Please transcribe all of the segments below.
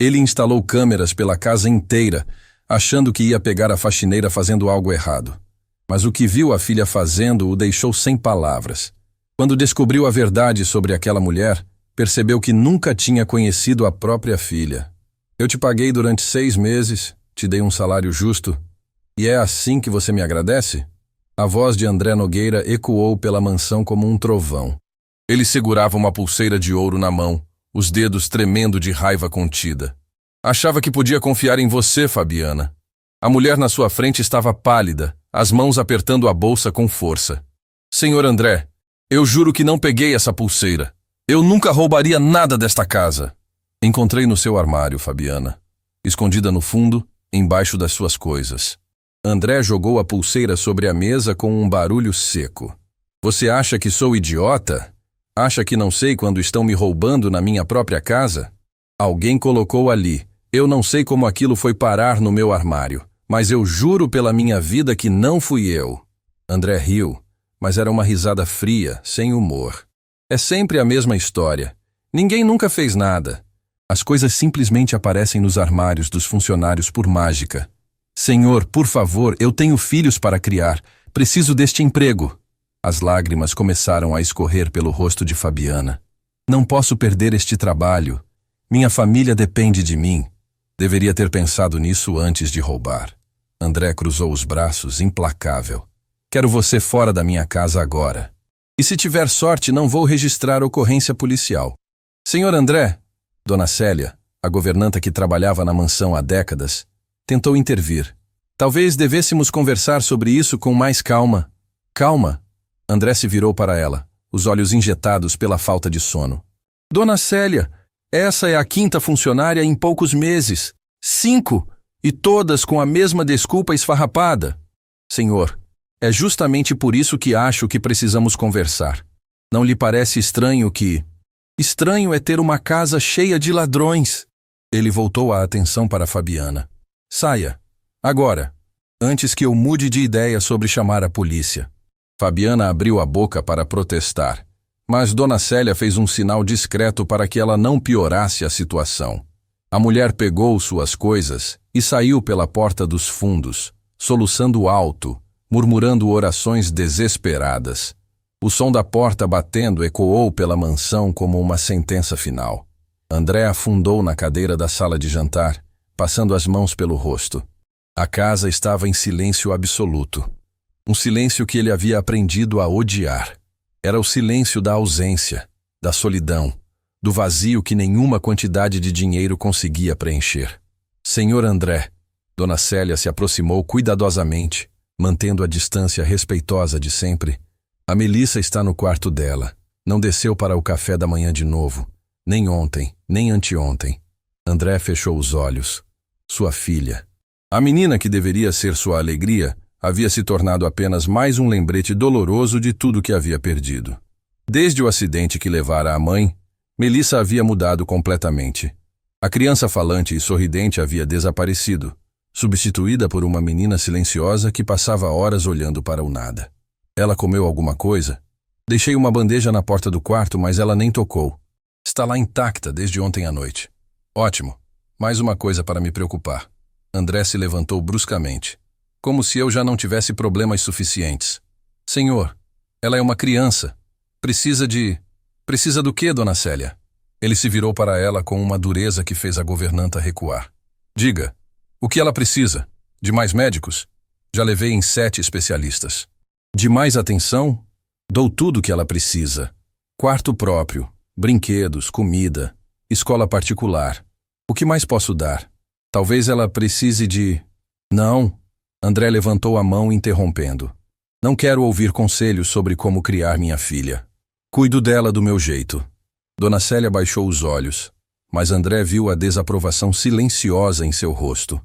Ele instalou câmeras pela casa inteira, achando que ia pegar a faxineira fazendo algo errado. Mas o que viu a filha fazendo o deixou sem palavras. Quando descobriu a verdade sobre aquela mulher, percebeu que nunca tinha conhecido a própria filha. Eu te paguei durante 6 meses, te dei um salário justo, e é assim que você me agradece? A voz de André Nogueira ecoou pela mansão como um trovão. Ele segurava uma pulseira de ouro na mão, os dedos tremendo de raiva contida. Achava que podia confiar em você, Fabiana. A mulher na sua frente estava pálida, as mãos apertando a bolsa com força. Senhor André, eu juro que não peguei essa pulseira. Eu nunca roubaria nada desta casa. Encontrei no seu armário, Fabiana, escondida no fundo, embaixo das suas coisas. André jogou a pulseira sobre a mesa com um barulho seco. Você acha que sou idiota? Acha que não sei quando estão me roubando na minha própria casa? Alguém colocou ali. Eu não sei como aquilo foi parar no meu armário, mas eu juro pela minha vida que não fui eu. André riu, mas era uma risada fria, sem humor. É sempre a mesma história. Ninguém nunca fez nada. As coisas simplesmente aparecem nos armários dos funcionários por mágica. Senhor, por favor, eu tenho filhos para criar. Preciso deste emprego. As lágrimas começaram a escorrer pelo rosto de Fabiana. Não posso perder este trabalho. Minha família depende de mim. Deveria ter pensado nisso antes de roubar. André cruzou os braços, implacável. Quero você fora da minha casa agora. E se tiver sorte, não vou registrar ocorrência policial. Senhor André, Dona Célia, a governanta que trabalhava na mansão há décadas, tentou intervir. Talvez devêssemos conversar sobre isso com mais calma. Calma. André se virou para ela, os olhos injetados pela falta de sono. Dona Célia, essa é a 5ª funcionária em poucos meses. 5! E todas com a mesma desculpa esfarrapada. Senhor, é justamente por isso que acho que precisamos conversar. Não lhe parece estranho que... Estranho é ter uma casa cheia de ladrões. Ele voltou a atenção para Fabiana. Saia. Agora. Antes que eu mude de ideia sobre chamar a polícia. Fabiana abriu a boca para protestar, mas Dona Célia fez um sinal discreto para que ela não piorasse a situação. A mulher pegou suas coisas e saiu pela porta dos fundos, soluçando alto, murmurando orações desesperadas. O som da porta batendo ecoou pela mansão como uma sentença final. André afundou na cadeira da sala de jantar, passando as mãos pelo rosto. A casa estava em silêncio absoluto. Um silêncio que ele havia aprendido a odiar. Era o silêncio da ausência, da solidão, do vazio que nenhuma quantidade de dinheiro conseguia preencher. Senhor André, Dona Célia se aproximou cuidadosamente, mantendo a distância respeitosa de sempre. A Melissa está no quarto dela. Não desceu para o café da manhã de novo. Nem ontem, nem anteontem. André fechou os olhos. Sua filha. A menina que deveria ser sua alegria havia se tornado apenas mais um lembrete doloroso de tudo que havia perdido. Desde o acidente que levara a mãe, Melissa havia mudado completamente. A criança falante e sorridente havia desaparecido, substituída por uma menina silenciosa que passava horas olhando para o nada. Ela comeu alguma coisa? Deixei uma bandeja na porta do quarto, mas ela nem tocou. Está lá intacta desde ontem à noite. Ótimo. Mais uma coisa para me preocupar. André se levantou bruscamente, como se eu já não tivesse problemas suficientes. Senhor, ela é uma criança. Precisa do quê, Dona Célia? Ele se virou para ela com uma dureza que fez a governanta recuar. Diga, o que ela precisa? De mais médicos? Já levei em 7 especialistas. De mais atenção? Dou tudo o que ela precisa. Quarto próprio, brinquedos, comida, escola particular. O que mais posso dar? Talvez ela precise de... Não. André levantou a mão interrompendo. Não quero ouvir conselhos sobre como criar minha filha. Cuido dela do meu jeito. Dona Célia baixou os olhos, mas André viu a desaprovação silenciosa em seu rosto.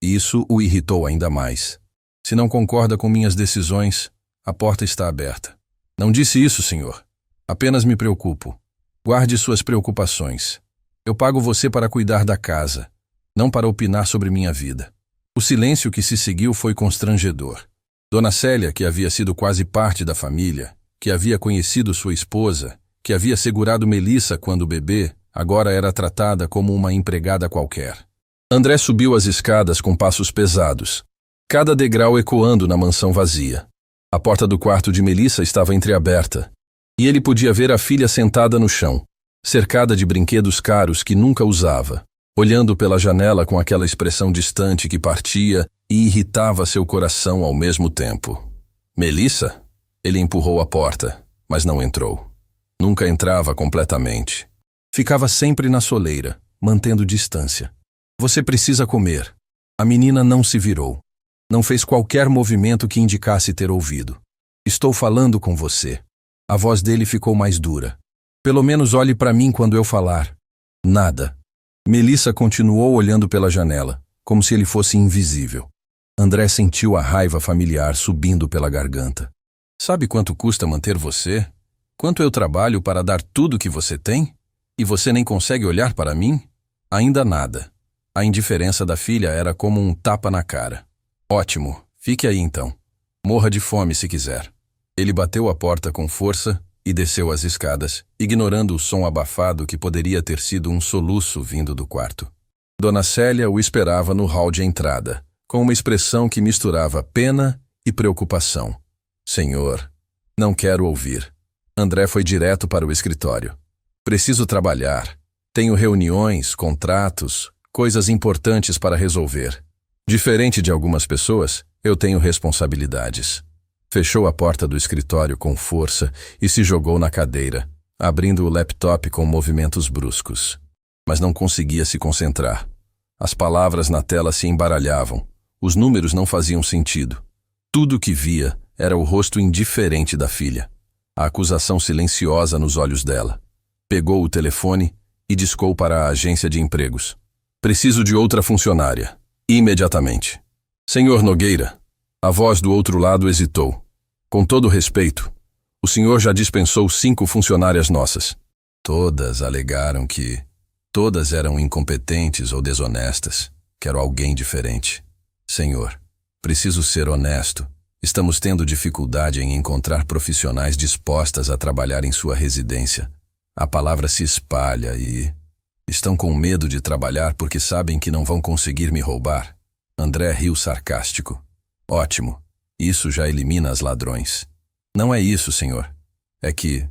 Isso o irritou ainda mais. Se não concorda com minhas decisões, a porta está aberta. Não disse isso, senhor. Apenas me preocupo. Guarde suas preocupações. Eu pago você para cuidar da casa, não para opinar sobre minha vida. O silêncio que se seguiu foi constrangedor. Dona Célia, que havia sido quase parte da família, que havia conhecido sua esposa, que havia segurado Melissa quando bebê, agora era tratada como uma empregada qualquer. André subiu as escadas com passos pesados, cada degrau ecoando na mansão vazia. A porta do quarto de Melissa estava entreaberta, e ele podia ver a filha sentada no chão, cercada de brinquedos caros que nunca usava, olhando pela janela com aquela expressão distante que partia e irritava seu coração ao mesmo tempo. Melissa? Ele empurrou a porta, mas não entrou. Nunca entrava completamente. Ficava sempre na soleira, mantendo distância. Você precisa comer. A menina não se virou. Não fez qualquer movimento que indicasse ter ouvido. Estou falando com você. A voz dele ficou mais dura. Pelo menos olhe para mim quando eu falar. Nada. Melissa continuou olhando pela janela, como se ele fosse invisível. André sentiu a raiva familiar subindo pela garganta. Sabe quanto custa manter você? Quanto eu trabalho para dar tudo que você tem? E você nem consegue olhar para mim? Ainda nada. A indiferença da filha era como um tapa na cara. Ótimo, fique aí então. Morra de fome se quiser. Ele bateu a porta com força e desceu as escadas, ignorando o som abafado que poderia ter sido um soluço vindo do quarto. Dona Célia o esperava no hall de entrada, com uma expressão que misturava pena e preocupação. Senhor, não quero ouvir. André foi direto para o escritório. Preciso trabalhar. Tenho reuniões, contratos, coisas importantes para resolver. Diferente de algumas pessoas, eu tenho responsabilidades. Fechou a porta do escritório com força e se jogou na cadeira, abrindo o laptop com movimentos bruscos. Mas não conseguia se concentrar. As palavras na tela se embaralhavam. Os números não faziam sentido. Tudo o que via era o rosto indiferente da filha. A acusação silenciosa nos olhos dela. Pegou o telefone e discou para a agência de empregos. Preciso de outra funcionária. Imediatamente. Senhor Nogueira. A voz do outro lado hesitou. Com todo respeito, o senhor já dispensou 5 funcionárias nossas. Todas alegaram que todas eram incompetentes ou desonestas. Quero alguém diferente. Senhor, preciso ser honesto. Estamos tendo dificuldade em encontrar profissionais dispostas a trabalhar em sua residência. A palavra se espalha e estão com medo de trabalhar porque sabem que não vão conseguir me roubar. André riu sarcástico. Ótimo. Isso já elimina as ladrões. Não é isso, senhor. É que...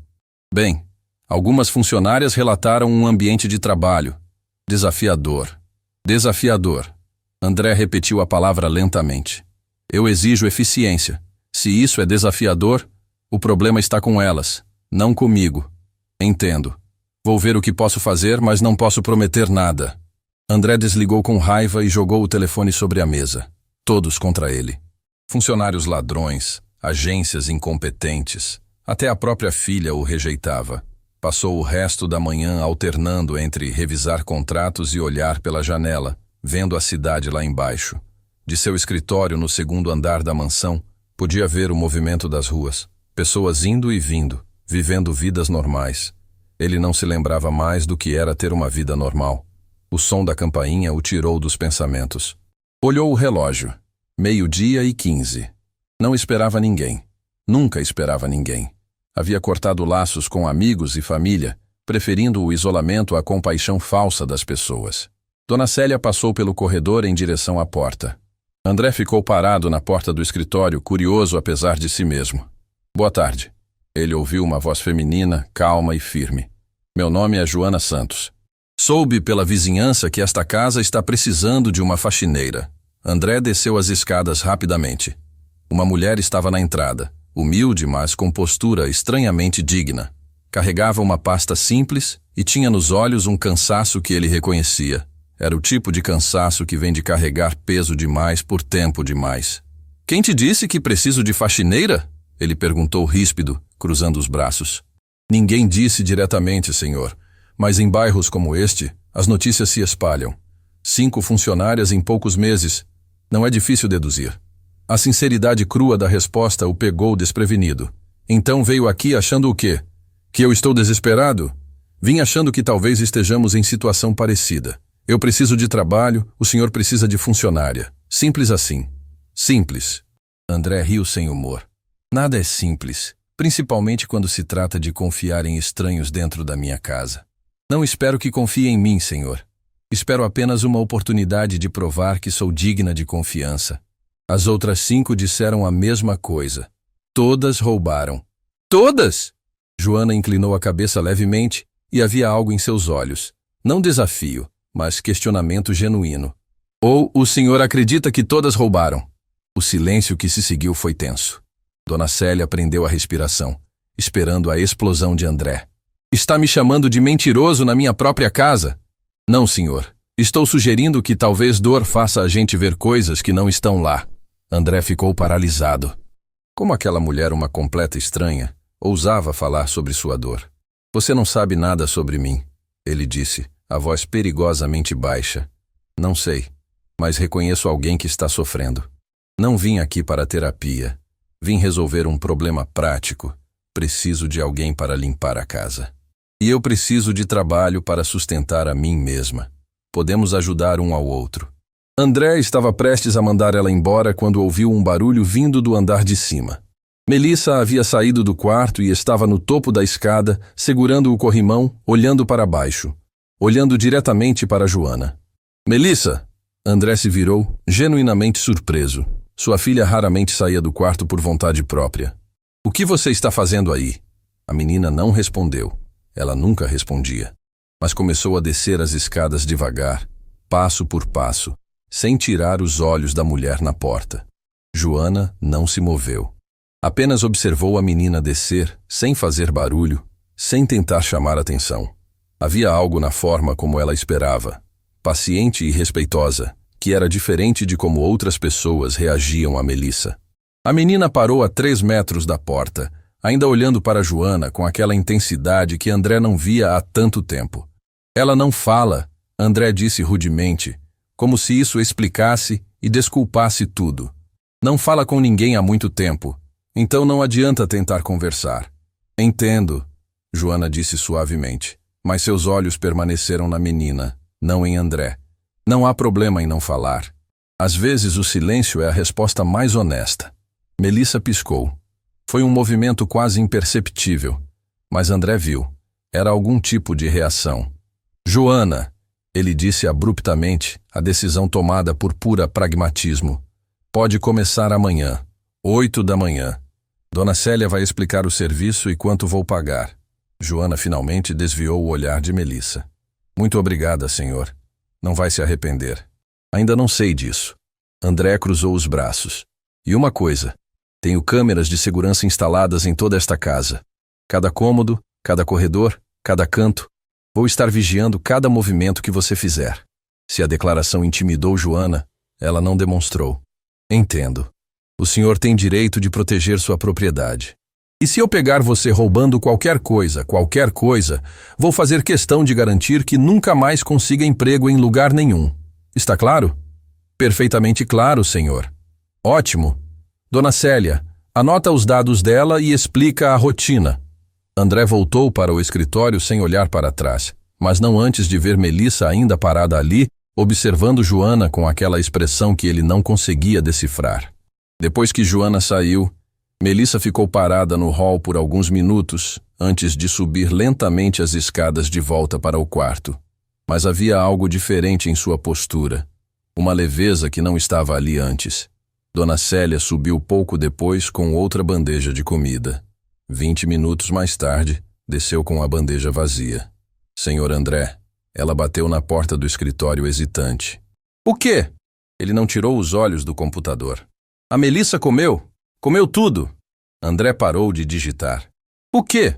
Bem, algumas funcionárias relataram um ambiente de trabalho. Desafiador. Desafiador. André repetiu a palavra lentamente. Eu exijo eficiência. Se isso é desafiador, o problema está com elas, não comigo. Entendo. Vou ver o que posso fazer, mas não posso prometer nada. André desligou com raiva e jogou o telefone sobre a mesa. Todos contra ele. Funcionários ladrões, agências incompetentes. Até a própria filha o rejeitava. Passou o resto da manhã alternando entre revisar contratos e olhar pela janela, vendo a cidade lá embaixo. De seu escritório no segundo andar da mansão, podia ver o movimento das ruas. Pessoas indo e vindo, vivendo vidas normais. Ele não se lembrava mais do que era ter uma vida normal. O som da campainha o tirou dos pensamentos. Olhou o relógio. 12:15. Não esperava ninguém. Nunca esperava ninguém. Havia cortado laços com amigos e família, preferindo o isolamento à compaixão falsa das pessoas. Dona Célia passou pelo corredor em direção à porta. André ficou parado na porta do escritório, curioso apesar de si mesmo. Boa tarde. Ele ouviu uma voz feminina, calma e firme. Meu nome é Joana Santos. Soube pela vizinhança que esta casa está precisando de uma faxineira. André desceu as escadas rapidamente. Uma mulher estava na entrada, humilde, mas com postura estranhamente digna. Carregava uma pasta simples e tinha nos olhos um cansaço que ele reconhecia. Era o tipo de cansaço que vem de carregar peso demais por tempo demais. Quem te disse que preciso de faxineira? Ele perguntou ríspido, cruzando os braços. Ninguém disse diretamente, senhor, mas em bairros como este, as notícias se espalham. 5 funcionárias em poucos meses. Não é difícil deduzir. A sinceridade crua da resposta o pegou desprevenido. Então veio aqui achando o quê? Que eu estou desesperado? Vim achando que talvez estejamos em situação parecida. Eu preciso de trabalho, o senhor precisa de funcionária. Simples assim. Simples. André riu sem humor. Nada é simples, principalmente quando se trata de confiar em estranhos dentro da minha casa. Não espero que confie em mim, senhor. Espero apenas uma oportunidade de provar que sou digna de confiança. As outras 5 disseram a mesma coisa. Todas roubaram. Todas! Joana inclinou a cabeça levemente e havia algo em seus olhos. Não desafio, mas questionamento genuíno. Ou o senhor acredita que todas roubaram? O silêncio que se seguiu foi tenso. Dona Célia prendeu a respiração, esperando a explosão de André. Está me chamando de mentiroso na minha própria casa? Não, senhor. Estou sugerindo que talvez dor faça a gente ver coisas que não estão lá. André ficou paralisado. Como aquela mulher, uma completa estranha, ousava falar sobre sua dor. Você não sabe nada sobre mim, ele disse, a voz perigosamente baixa. Não sei, mas reconheço alguém que está sofrendo. Não vim aqui para terapia. Vim resolver um problema prático. Preciso de alguém para limpar a casa. E eu preciso de trabalho para sustentar a mim mesma. Podemos ajudar um ao outro. André estava prestes a mandar ela embora quando ouviu um barulho vindo do andar de cima. Melissa havia saído do quarto e estava no topo da escada, segurando o corrimão, olhando para baixo. Olhando diretamente para Joana. Melissa! André se virou, genuinamente surpreso. Sua filha raramente saía do quarto por vontade própria. O que você está fazendo aí? A menina não respondeu. Ela nunca respondia. Mas começou a descer as escadas devagar, passo por passo, sem tirar os olhos da mulher na porta. Joana não se moveu. Apenas observou a menina descer, sem fazer barulho, sem tentar chamar atenção. Havia algo na forma como ela esperava, paciente e respeitosa, que era diferente de como outras pessoas reagiam a Melissa. A menina parou a 3 metros da porta, ainda olhando para Joana com aquela intensidade que André não via há tanto tempo. Ela não fala, André disse rudemente, como se isso explicasse e desculpasse tudo. Não fala com ninguém há muito tempo, então não adianta tentar conversar. Entendo, Joana disse suavemente, mas seus olhos permaneceram na menina, não em André. Não há problema em não falar. Às vezes o silêncio é a resposta mais honesta. Melissa piscou. Foi um movimento quase imperceptível, mas André viu. Era algum tipo de reação. Joana, ele disse abruptamente, a decisão tomada por pura pragmatismo. Pode começar amanhã, 8 da manhã. Dona Célia vai explicar o serviço e quanto vou pagar. Joana finalmente desviou o olhar de Melissa. Muito obrigada, senhor. Não vai se arrepender. Ainda não sei disso. André cruzou os braços. E uma coisa, tenho câmeras de segurança instaladas em toda esta casa. Cada cômodo, cada corredor, cada canto. Vou estar vigiando cada movimento que você fizer. Se a declaração intimidou Joana, ela não demonstrou. Entendo. O senhor tem direito de proteger sua propriedade. E se eu pegar você roubando qualquer coisa, vou fazer questão de garantir que nunca mais consiga emprego em lugar nenhum. Está claro? Perfeitamente claro, senhor. Ótimo. Dona Célia, anota os dados dela e explica a rotina. André voltou para o escritório sem olhar para trás, mas não antes de ver Melissa ainda parada ali, observando Joana com aquela expressão que ele não conseguia decifrar. Depois que Joana saiu, Melissa ficou parada no hall por alguns minutos, antes de subir lentamente as escadas de volta para o quarto. Mas havia algo diferente em sua postura, uma leveza que não estava ali antes. Dona Célia subiu pouco depois com outra bandeja de comida. 20 minutos mais tarde, desceu com a bandeja vazia. Senhor André, ela bateu na porta do escritório hesitante. O quê? Ele não tirou os olhos do computador. A Melissa comeu? Comeu tudo. André parou de digitar. O quê?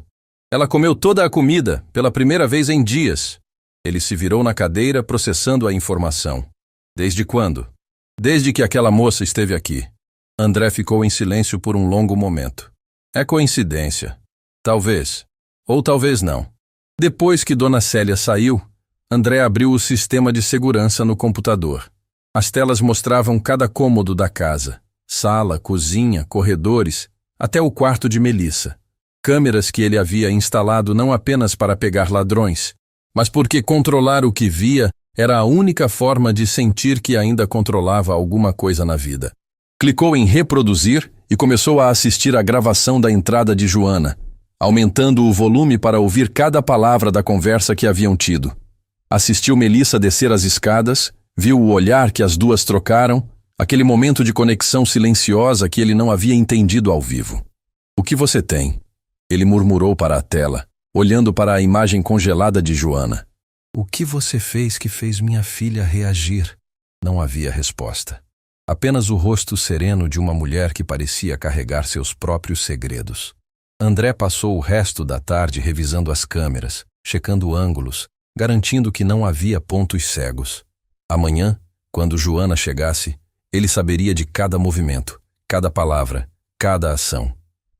Ela comeu toda a comida, pela primeira vez em dias. Ele se virou na cadeira, processando a informação. Desde quando? Desde que aquela moça esteve aqui. André ficou em silêncio por um longo momento. É coincidência. Talvez. Ou talvez não. Depois que Dona Célia saiu, André abriu o sistema de segurança no computador. As telas mostravam cada cômodo da casa. Sala, cozinha, corredores, até o quarto de Melissa. Câmeras que ele havia instalado não apenas para pegar ladrões, mas porque controlar o que via era a única forma de sentir que ainda controlava alguma coisa na vida. Clicou em reproduzir e começou a assistir à gravação da entrada de Joana. aumentando o volume para ouvir cada palavra da conversa que haviam tido. Assistiu Melissa descer as escadas, viu o olhar que as duas trocaram, aquele momento de conexão silenciosa que ele não havia entendido ao vivo. "O que você tem?" Ele murmurou para a tela, olhando para a imagem congelada de Joana. "O que você fez que fez minha filha reagir?" Não havia resposta. Apenas o rosto sereno de uma mulher que parecia carregar seus próprios segredos. André passou o resto da tarde revisando as câmeras, checando ângulos, garantindo que não havia pontos cegos. Amanhã, quando Joana chegasse, ele saberia de cada movimento, cada palavra, cada ação.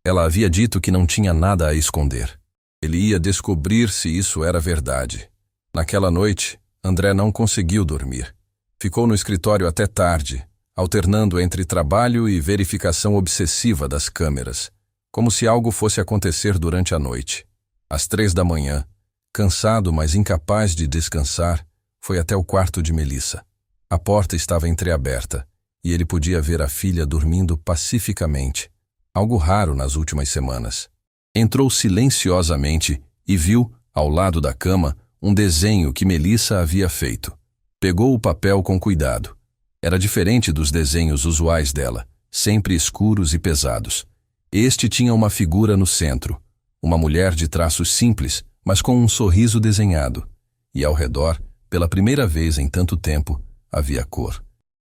Ela havia dito que não tinha nada a esconder. Ele ia descobrir se isso era verdade. Naquela noite, André não conseguiu dormir. Ficou no escritório até tarde, alternando entre trabalho e verificação obsessiva das câmeras, como se algo fosse acontecer durante a noite. Às 3 da manhã, cansado, mas incapaz de descansar, foi até o quarto de Melissa. A porta estava entreaberta, e ele podia ver a filha dormindo pacificamente, algo raro nas últimas semanas. Entrou silenciosamente e viu, ao lado da cama, um desenho que Melissa havia feito. Pegou o papel com cuidado. Era diferente dos desenhos usuais dela, sempre escuros e pesados. Este tinha uma figura no centro, uma mulher de traços simples, mas com um sorriso desenhado. E ao redor, pela primeira vez em tanto tempo, havia cor.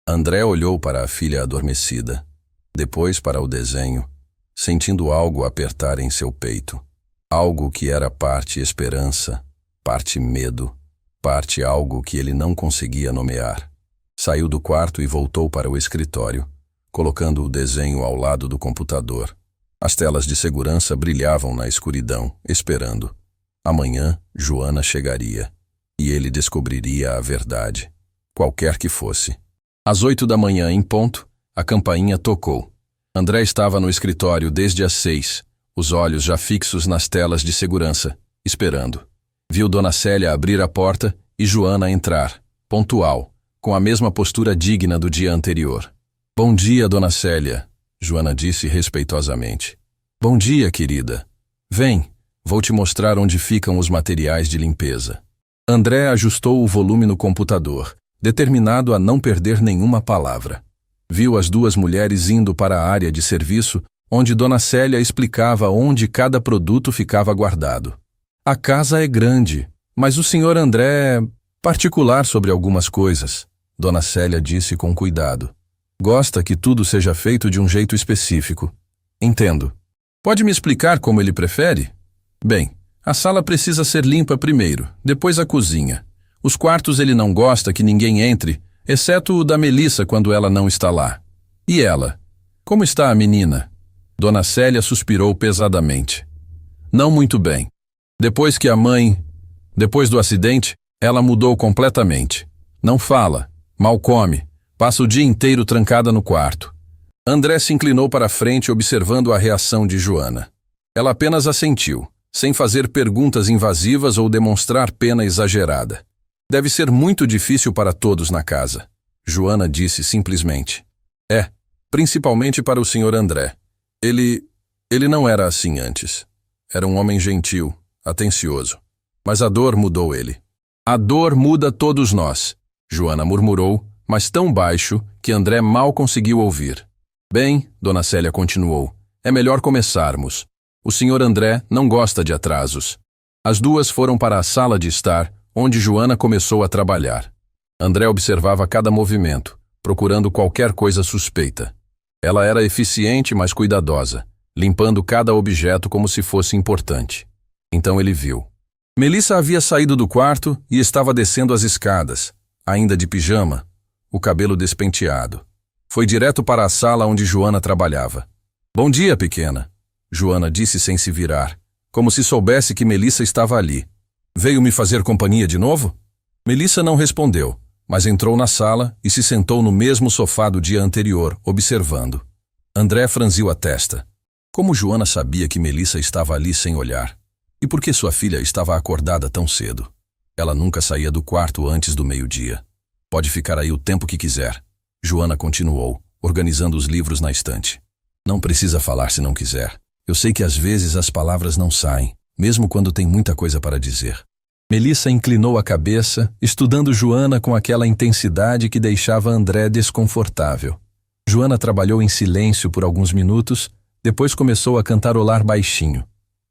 André olhou para a filha adormecida, depois para o desenho, sentindo algo apertar em seu peito. Algo que era parte esperança, parte medo, parte algo que ele não conseguia nomear. Saiu do quarto e voltou para o escritório, colocando o desenho ao lado do computador. As telas de segurança brilhavam na escuridão, esperando. Amanhã, Joana chegaria, e ele descobriria a verdade, qualquer que fosse. Às 8 da manhã, em ponto, a campainha tocou. André estava no escritório desde as 6, os olhos já fixos nas telas de segurança, esperando. Viu Dona Célia abrir a porta e Joana entrar, pontual, com a mesma postura digna do dia anterior. "Bom dia, Dona Célia", Joana disse respeitosamente. "Bom dia, querida. Vem, vou te mostrar onde ficam os materiais de limpeza." André ajustou o volume no computador, determinado a não perder nenhuma palavra. Viu as duas mulheres indo para a área de serviço, onde Dona Célia explicava onde cada produto ficava guardado. "A casa é grande, mas o Sr. André é particular sobre algumas coisas", Dona Célia disse com cuidado. "Gosta que tudo seja feito de um jeito específico." "Entendo. Pode me explicar como ele prefere?" "Bem, a sala precisa ser limpa primeiro, depois a cozinha. Os quartos ele não gosta que ninguém entre, exceto o da Melissa quando ela não está lá." "E ela? Como está a menina?" Dona Célia suspirou pesadamente. "Não muito bem. Depois do acidente, ela mudou completamente. Não fala, mal come, passa o dia inteiro trancada no quarto." André se inclinou para a frente observando a reação de Joana. Ela apenas assentiu, sem fazer perguntas invasivas ou demonstrar pena exagerada. "Deve ser muito difícil para todos na casa", Joana disse simplesmente. "É, principalmente para o Sr. André. Ele não era assim antes. Era um homem gentil, atencioso. Mas a dor mudou ele." "A dor muda todos nós", Joana murmurou, mas tão baixo que André mal conseguiu ouvir. "Bem", Dona Célia continuou, "é melhor começarmos. O Sr. André não gosta de atrasos." As duas foram para a sala de estar, onde Joana começou a trabalhar. André observava cada movimento, procurando qualquer coisa suspeita. Ela era eficiente, mas cuidadosa, limpando cada objeto como se fosse importante. Então ele viu. Melissa havia saído do quarto e estava descendo as escadas, ainda de pijama, o cabelo despenteado. Foi direto para a sala onde Joana trabalhava. "Bom dia, pequena", Joana disse sem se virar, como se soubesse que Melissa estava ali. "Veio me fazer companhia de novo?" Melissa não respondeu, mas entrou na sala e se sentou no mesmo sofá do dia anterior, observando. André franziu a testa. Como Joana sabia que Melissa estava ali sem olhar? E por que sua filha estava acordada tão cedo? Ela nunca saía do quarto antes do meio-dia. "Pode ficar aí o tempo que quiser", Joana continuou, organizando os livros na estante. "Não precisa falar se não quiser. Eu sei que às vezes as palavras não saem, mesmo quando tem muita coisa para dizer. Melissa inclinou a cabeça, estudando Joana com aquela intensidade que deixava André desconfortável. Joana trabalhou em silêncio por alguns minutos, depois começou a cantarolar baixinho.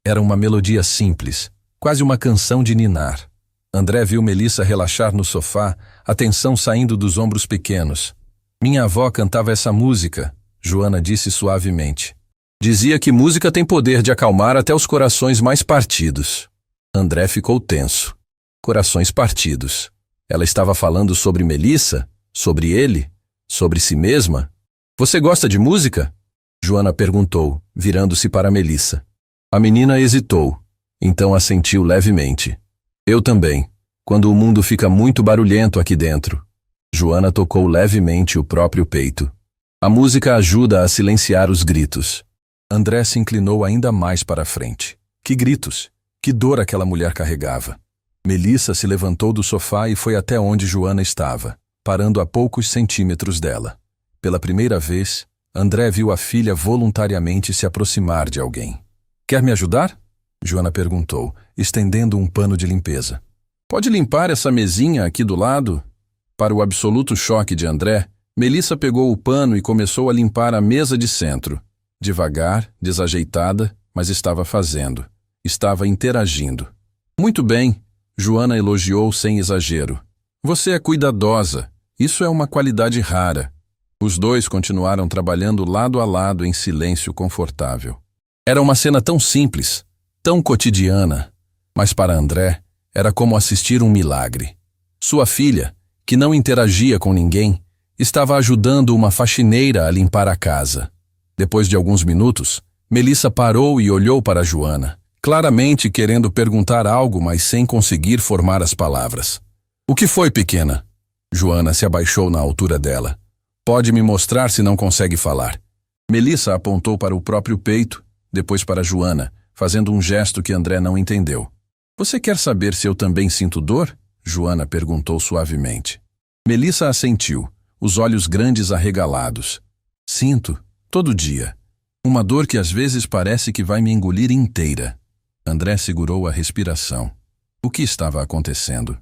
Era uma melodia simples, quase uma canção de ninar. André viu Melissa relaxar no sofá, a tensão saindo dos ombros pequenos. Minha avó cantava essa música, Joana disse suavemente. Dizia que música tem poder de acalmar até os corações mais partidos. André ficou tenso. Corações partidos. Ela estava falando sobre Melissa? Sobre ele? Sobre si mesma? Você gosta de música? Joana perguntou, virando-se para Melissa. A menina hesitou, então assentiu levemente. Eu também, quando o mundo fica muito barulhento aqui dentro. Joana tocou levemente o próprio peito. A música ajuda a silenciar os gritos. André se inclinou ainda mais para a frente. Que gritos! Que dor aquela mulher carregava! Melissa se levantou do sofá e foi até onde Joana estava, parando a poucos centímetros dela. Pela primeira vez, André viu a filha voluntariamente se aproximar de alguém. Quer me ajudar? Joana perguntou, estendendo um pano de limpeza. Pode limpar essa mesinha aqui do lado? Para o absoluto choque de André, Melissa pegou o pano e começou a limpar a mesa de centro. Devagar, desajeitada, mas estava fazendo. Estava interagindo. Muito bem, Joana elogiou sem exagero. Você é cuidadosa. Isso é uma qualidade rara. Os dois continuaram trabalhando lado a lado em silêncio confortável. Era uma cena tão simples, tão cotidiana, mas para André era como assistir um milagre. Sua filha, que não interagia com ninguém, estava ajudando uma faxineira a limpar a casa. Depois de alguns minutos, Melissa parou e olhou para Joana, claramente querendo perguntar algo, mas sem conseguir formar as palavras. O que foi, pequena? Joana se abaixou na altura dela. Pode me mostrar se não consegue falar. Melissa apontou para o próprio peito, depois para Joana, fazendo um gesto que André não entendeu. Você quer saber se eu também sinto dor? Joana perguntou suavemente. Melissa assentiu, os olhos grandes arregalados. Sinto, todo dia. Uma dor que às vezes parece que vai me engolir inteira. André segurou a respiração. O que estava acontecendo?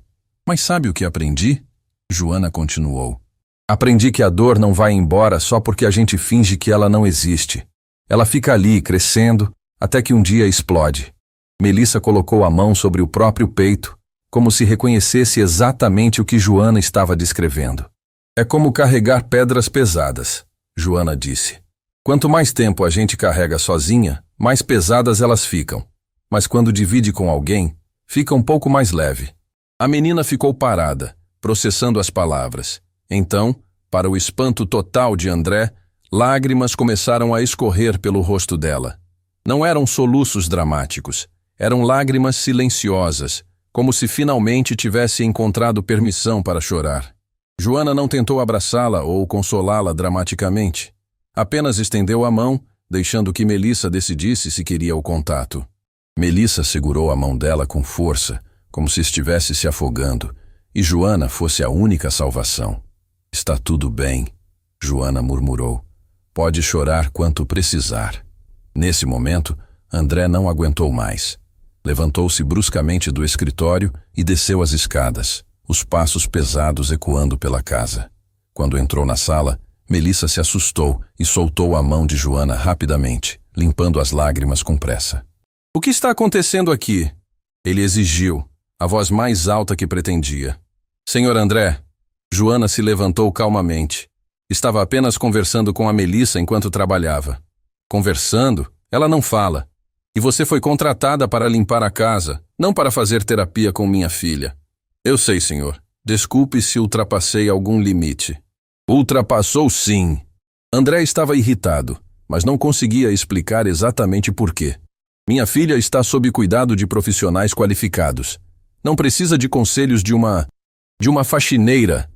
Mas sabe o que aprendi? Joana continuou. Aprendi que a dor não vai embora só porque a gente finge que ela não existe. Ela fica ali, crescendo, até que um dia explode. Melissa colocou a mão sobre o próprio peito, como se reconhecesse exatamente o que Joana estava descrevendo. É como carregar pedras pesadas, Joana disse. Quanto mais tempo a gente carrega sozinha, mais pesadas elas ficam. Mas quando divide com alguém, fica um pouco mais leve. A menina ficou parada, processando as palavras. Então, para o espanto total de André, lágrimas começaram a escorrer pelo rosto dela. Não eram soluços dramáticos, eram lágrimas silenciosas, como se finalmente tivesse encontrado permissão para chorar. Joana não tentou abraçá-la ou consolá-la dramaticamente. Apenas estendeu a mão, deixando que Melissa decidisse se queria o contato. Melissa segurou a mão dela com força, como se estivesse se afogando, e Joana fosse a única salvação. Está tudo bem, Joana murmurou. Pode chorar quanto precisar. Nesse momento, André não aguentou mais. Levantou-se bruscamente do escritório e desceu as escadas, os passos pesados ecoando pela casa. Quando entrou na sala, Melissa se assustou e soltou a mão de Joana rapidamente, limpando as lágrimas com pressa. O que está acontecendo aqui? Ele exigiu, a voz mais alta que pretendia. Senhor André, Joana se levantou calmamente. Estava apenas conversando com a Melissa enquanto trabalhava. Conversando? Ela não fala. E você foi contratada para limpar a casa, não para fazer terapia com minha filha. Eu sei, senhor. Desculpe se ultrapassei algum limite. Ultrapassou sim. André estava irritado, mas não conseguia explicar exatamente por quê. Minha filha está sob cuidado de profissionais qualificados. Não precisa de conselhos de uma faxineira.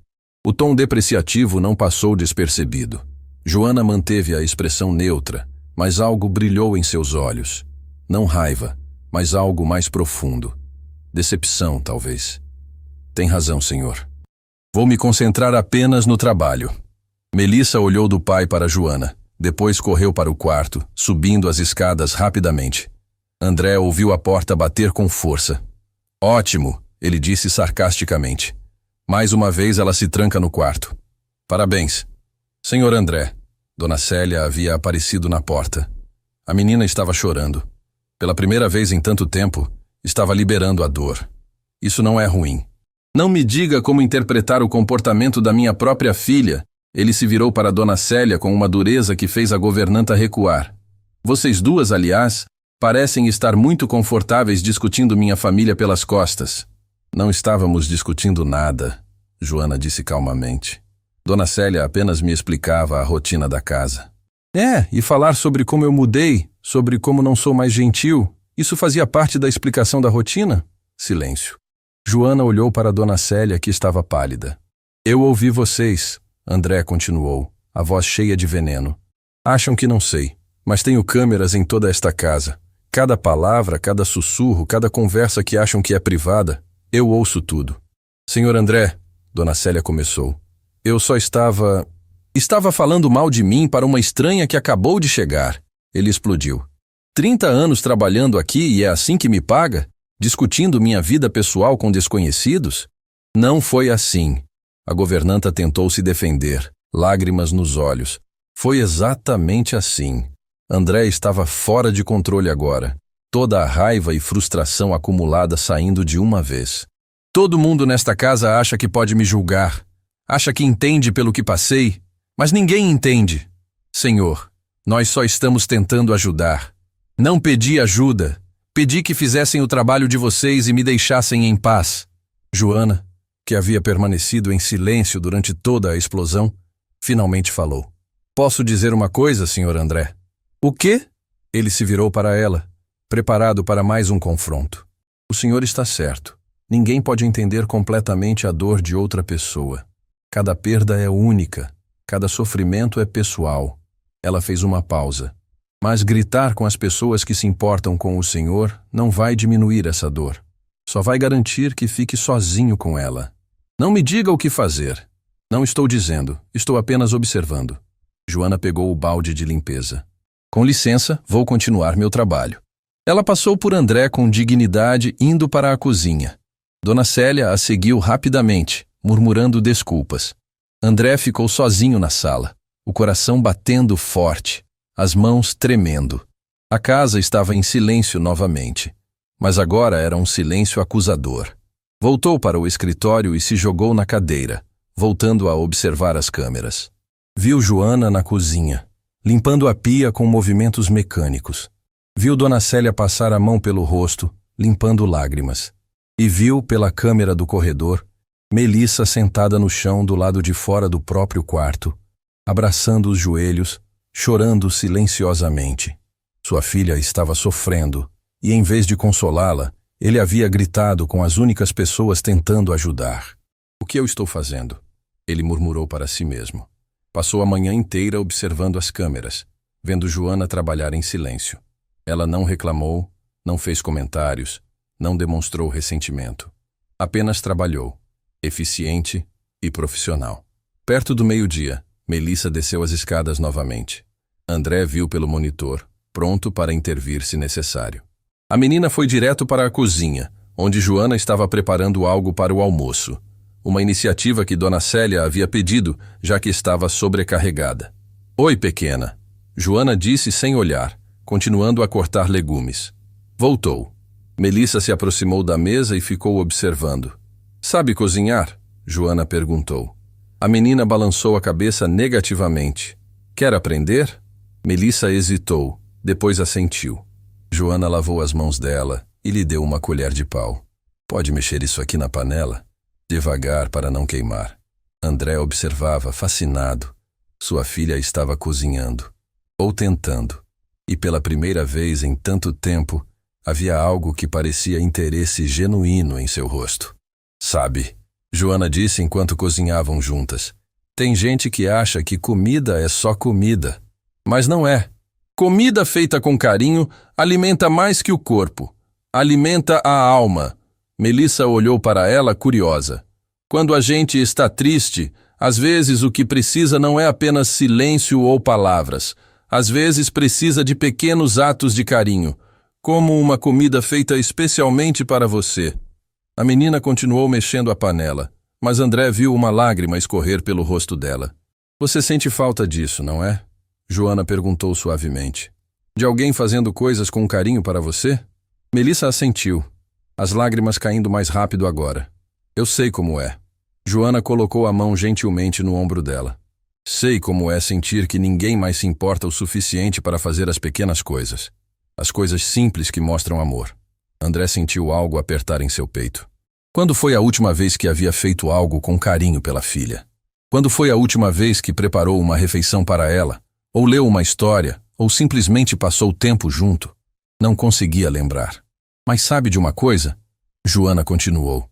O tom depreciativo não passou despercebido. Joana manteve a expressão neutra, mas algo brilhou em seus olhos. Não raiva, mas algo mais profundo. Decepção, talvez. Tem razão, senhor. Vou me concentrar apenas no trabalho. Melissa olhou do pai para Joana, Depois correu para o quarto, subindo as escadas rapidamente. André ouviu a porta bater com força. Ótimo, ele disse sarcasticamente. Mais uma vez ela se tranca no quarto. Parabéns. Senhor André. Dona Célia havia aparecido na porta. A menina estava chorando. Pela primeira vez em tanto tempo, estava liberando a dor. Isso não é ruim. Não me diga como interpretar o comportamento da minha própria filha. Ele se virou para Dona Célia com uma dureza que fez a governanta recuar. Vocês duas, aliás, parecem estar muito confortáveis discutindo minha família pelas costas. Não estávamos discutindo nada, Joana disse calmamente. Dona Célia apenas me explicava a rotina da casa. E falar sobre como eu mudei, sobre como não sou mais gentil, isso fazia parte da explicação da rotina? Silêncio. Joana olhou para Dona Célia, que estava pálida. Eu ouvi vocês, André continuou, a voz cheia de veneno. Acham que não sei, mas tenho câmeras em toda esta casa. Cada palavra, cada sussurro, cada conversa que acham que é privada, eu ouço tudo. Senhor André, Dona Célia começou. Eu só estava falando mal de mim para uma estranha que acabou de chegar. Ele explodiu. 30 anos trabalhando aqui e é assim que me paga? Discutindo minha vida pessoal com desconhecidos? Não foi assim. A governanta tentou se defender, lágrimas nos olhos. Foi exatamente assim. André estava fora de controle agora. Toda a raiva e frustração acumulada saindo de uma vez. Todo mundo nesta casa acha que pode me julgar. Acha que entende pelo que passei, mas ninguém entende. Senhor, nós só estamos tentando ajudar. Não pedi ajuda. Pedi que fizessem o trabalho de vocês e me deixassem em paz. Joana, que havia permanecido em silêncio durante toda a explosão, finalmente falou. Posso dizer uma coisa, senhor André? O quê? Ele se virou para ela, preparado para mais um confronto. O senhor está certo. Ninguém pode entender completamente a dor de outra pessoa. Cada perda é única, cada sofrimento é pessoal. Ela fez uma pausa. Mas gritar com as pessoas que se importam com o Senhor não vai diminuir essa dor. Só vai garantir que fique sozinho com ela. Não me diga o que fazer. Não estou dizendo, estou apenas observando. Joana pegou o balde de limpeza. Com licença, vou continuar meu trabalho. Ela passou por André com dignidade, indo para a cozinha. Dona Célia a seguiu rapidamente, murmurando desculpas. André ficou sozinho na sala, o coração batendo forte, as mãos tremendo. A casa estava em silêncio novamente, mas agora era um silêncio acusador. Voltou para o escritório e se jogou na cadeira, voltando a observar as câmeras. Viu Joana na cozinha, limpando a pia com movimentos mecânicos. Viu Dona Célia passar a mão pelo rosto, limpando lágrimas. E viu, pela câmera do corredor, Melissa sentada no chão do lado de fora do próprio quarto, abraçando os joelhos, chorando silenciosamente. Sua filha estava sofrendo, e em vez de consolá-la, ele havia gritado com as únicas pessoas tentando ajudar. O que eu estou fazendo? Ele murmurou para si mesmo. Passou a manhã inteira observando as câmeras, vendo Joana trabalhar em silêncio. Ela não reclamou, não fez comentários, não demonstrou ressentimento. Apenas trabalhou, eficiente e profissional. Perto do meio-dia, Melissa desceu as escadas novamente. André viu pelo monitor, pronto para intervir se necessário. A menina foi direto para a cozinha, onde Joana estava preparando algo para o almoço. Uma iniciativa que Dona Célia havia pedido, já que estava sobrecarregada. Oi, pequena, Joana disse sem olhar, continuando a cortar legumes. Voltou. Melissa se aproximou da mesa e ficou observando. Sabe cozinhar? Joana perguntou. A menina balançou a cabeça negativamente. Quer aprender? Melissa hesitou, depois assentiu. Joana lavou as mãos dela e lhe deu uma colher de pau. Pode mexer isso aqui na panela? Devagar para não queimar. André observava, fascinado. Sua filha estava cozinhando. Ou tentando. E pela primeira vez em tanto tempo, havia algo que parecia interesse genuíno em seu rosto. Sabe, Joana disse enquanto cozinhavam juntas. Tem gente que acha que comida é só comida. Mas não é. Comida feita com carinho alimenta mais que o corpo. Alimenta a alma. Melissa olhou para ela curiosa. Quando a gente está triste, às vezes o que precisa não é apenas silêncio ou palavras, Às vezes precisa de pequenos atos de carinho, como uma comida feita especialmente para você. A menina continuou mexendo a panela, mas André viu uma lágrima escorrer pelo rosto dela. Você sente falta disso, não é? Joana perguntou suavemente. De alguém fazendo coisas com carinho para você? Melissa assentiu, as lágrimas caindo mais rápido agora. Eu sei como é. Joana colocou a mão gentilmente no ombro dela. Sei como é sentir que ninguém mais se importa o suficiente para fazer as pequenas coisas. As coisas simples que mostram amor. André sentiu algo apertar em seu peito. Quando foi a última vez que havia feito algo com carinho pela filha? Quando foi a última vez que preparou uma refeição para ela? Ou leu uma história? Ou simplesmente passou tempo junto? Não conseguia lembrar. Mas sabe de uma coisa? Joana continuou.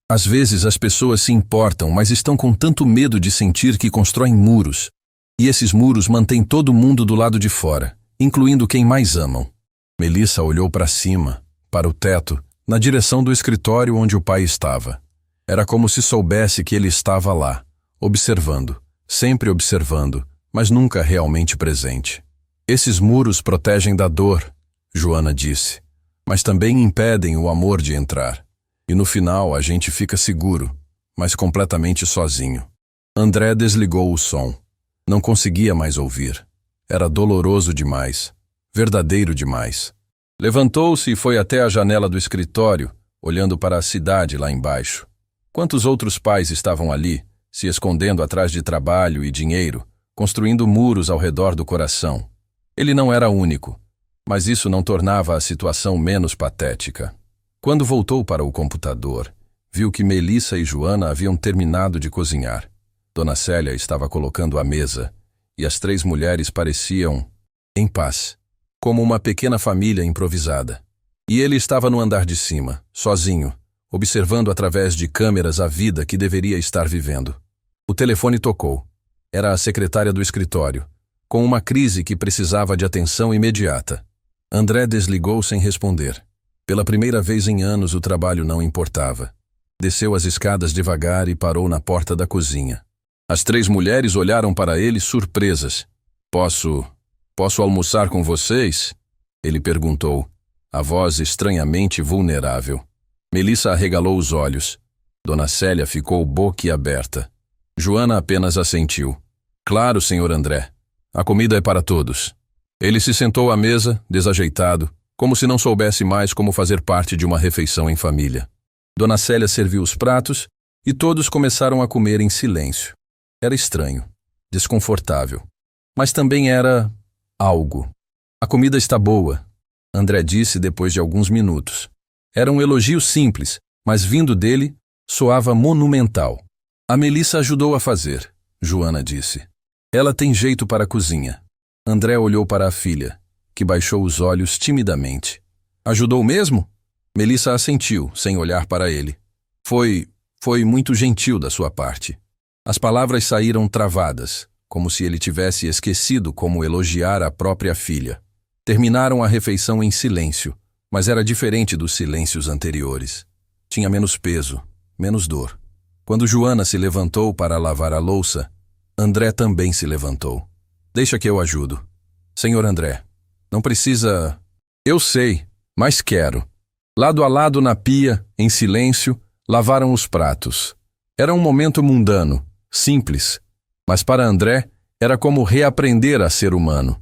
Às vezes as pessoas se importam, mas estão com tanto medo de sentir que constroem muros. E esses muros mantêm todo mundo do lado de fora, incluindo quem mais amam. Melissa olhou para cima, para o teto, na direção do escritório onde o pai estava. Era como se soubesse que ele estava lá, observando, sempre observando, mas nunca realmente presente. Esses muros protegem da dor, Joana disse, mas também impedem o amor de entrar. E no final a gente fica seguro, mas completamente sozinho. André desligou o som. Não conseguia mais ouvir. Era doloroso demais. Verdadeiro demais. Levantou-se e foi até a janela do escritório, olhando para a cidade lá embaixo. Quantos outros pais estavam ali, se escondendo atrás de trabalho e dinheiro, construindo muros ao redor do coração? Ele não era único, mas isso não tornava a situação menos patética. Quando voltou para o computador, viu que Melissa e Joana haviam terminado de cozinhar. Dona Célia estava colocando a mesa, e as três mulheres pareciam em paz, como uma pequena família improvisada. E ele estava no andar de cima, sozinho, observando através de câmeras a vida que deveria estar vivendo. O telefone tocou. Era a secretária do escritório, com uma crise que precisava de atenção imediata. André desligou sem responder. Pela primeira vez em anos o trabalho não importava. Desceu as escadas devagar e parou na porta da cozinha. As três mulheres olharam para ele surpresas. Posso almoçar com vocês? Ele perguntou, a voz estranhamente vulnerável. Melissa arregalou os olhos. Dona Célia ficou boquiaberta. Joana apenas assentiu. Claro, senhor André. A comida é para todos. Ele se sentou à mesa, desajeitado, como se não soubesse mais como fazer parte de uma refeição em família. Dona Célia serviu os pratos e todos começaram a comer em silêncio. Era estranho, desconfortável, mas também era algo. A comida está boa, André disse depois de alguns minutos. Era um elogio simples, mas vindo dele, soava monumental. A Melissa ajudou a fazer, Joana disse. Ela tem jeito para a cozinha. André olhou para a filha, que baixou os olhos timidamente. Ajudou mesmo? Melissa assentiu, sem olhar para ele. Foi muito gentil da sua parte. As palavras saíram travadas, como se ele tivesse esquecido como elogiar a própria filha. Terminaram a refeição em silêncio, mas era diferente dos silêncios anteriores. Tinha menos peso, menos dor. Quando Joana se levantou para lavar a louça, André também se levantou. Deixa que eu ajudo. Senhor André, não precisa... Eu sei, mas quero. Lado a lado na pia, em silêncio, lavaram os pratos. Era um momento mundano, simples, mas para André era como reaprender a ser humano.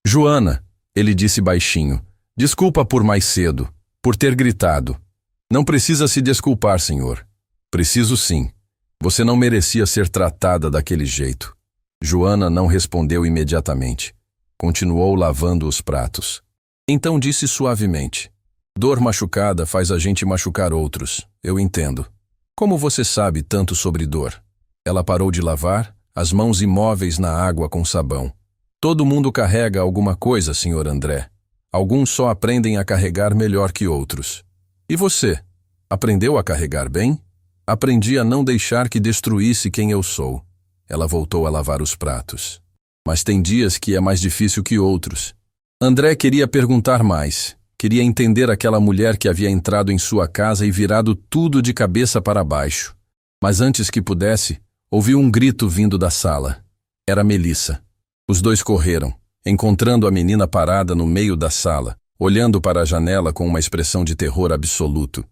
Joana, ele disse baixinho, desculpa por mais cedo, por ter gritado. Não precisa se desculpar, senhor. Preciso sim. Você não merecia ser tratada daquele jeito. Joana não respondeu imediatamente. Continuou lavando os pratos. Então disse suavemente, dor machucada faz a gente machucar outros, eu entendo. Como você sabe tanto sobre dor? Ela parou de lavar, as mãos imóveis na água com sabão. Todo mundo carrega alguma coisa, senhor André. Alguns só aprendem a carregar melhor que outros. E você? Aprendeu a carregar bem? Aprendi a não deixar que destruísse quem eu sou. Ela voltou a lavar os pratos. Mas tem dias que é mais difícil que outros. André queria perguntar mais. Queria entender aquela mulher que havia entrado em sua casa e virado tudo de cabeça para baixo. Mas antes que pudesse, ouviu um grito vindo da sala. Era Melissa. Os dois correram. encontrando a menina parada no meio da sala, olhando para a janela com uma expressão de terror absoluto.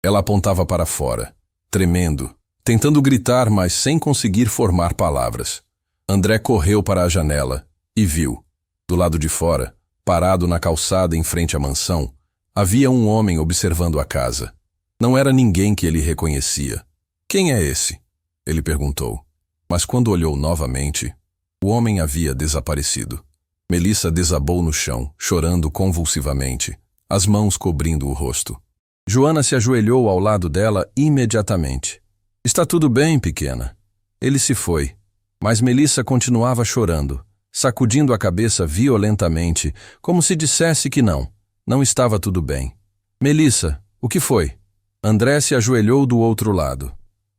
Ela apontava para fora, tremendo, tentando gritar, mas sem conseguir formar palavras. André correu para a janela e viu, do lado de fora, parado na calçada em frente à mansão, havia um homem observando a casa. Não era ninguém que ele reconhecia. "Quem é esse?" ele perguntou. Mas quando olhou novamente, o homem havia desaparecido. Melissa desabou no chão, chorando convulsivamente, as mãos cobrindo o rosto. Joana se ajoelhou ao lado dela imediatamente. "Está tudo bem, pequena." Ele se foi, mas Melissa continuava chorando, sacudindo a cabeça violentamente, como se dissesse que não estava tudo bem. "Melissa, o que foi?" André se ajoelhou do outro lado.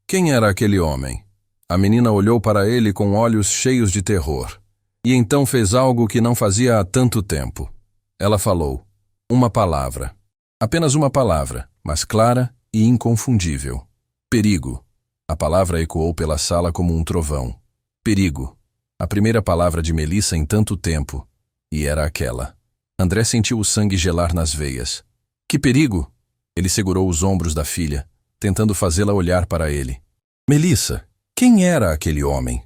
"Quem era aquele homem?" A menina olhou para ele com olhos cheios de terror. E então fez algo que não fazia há tanto tempo. Ela falou. Uma palavra. Apenas uma palavra, mas clara e inconfundível. "Perigo." A palavra ecoou pela sala como um trovão. "Perigo." A primeira palavra de Melissa em tanto tempo. E era aquela. André sentiu o sangue gelar nas veias. "Que perigo?" Ele segurou os ombros da filha, tentando fazê-la olhar para ele. "Melissa, quem era aquele homem?"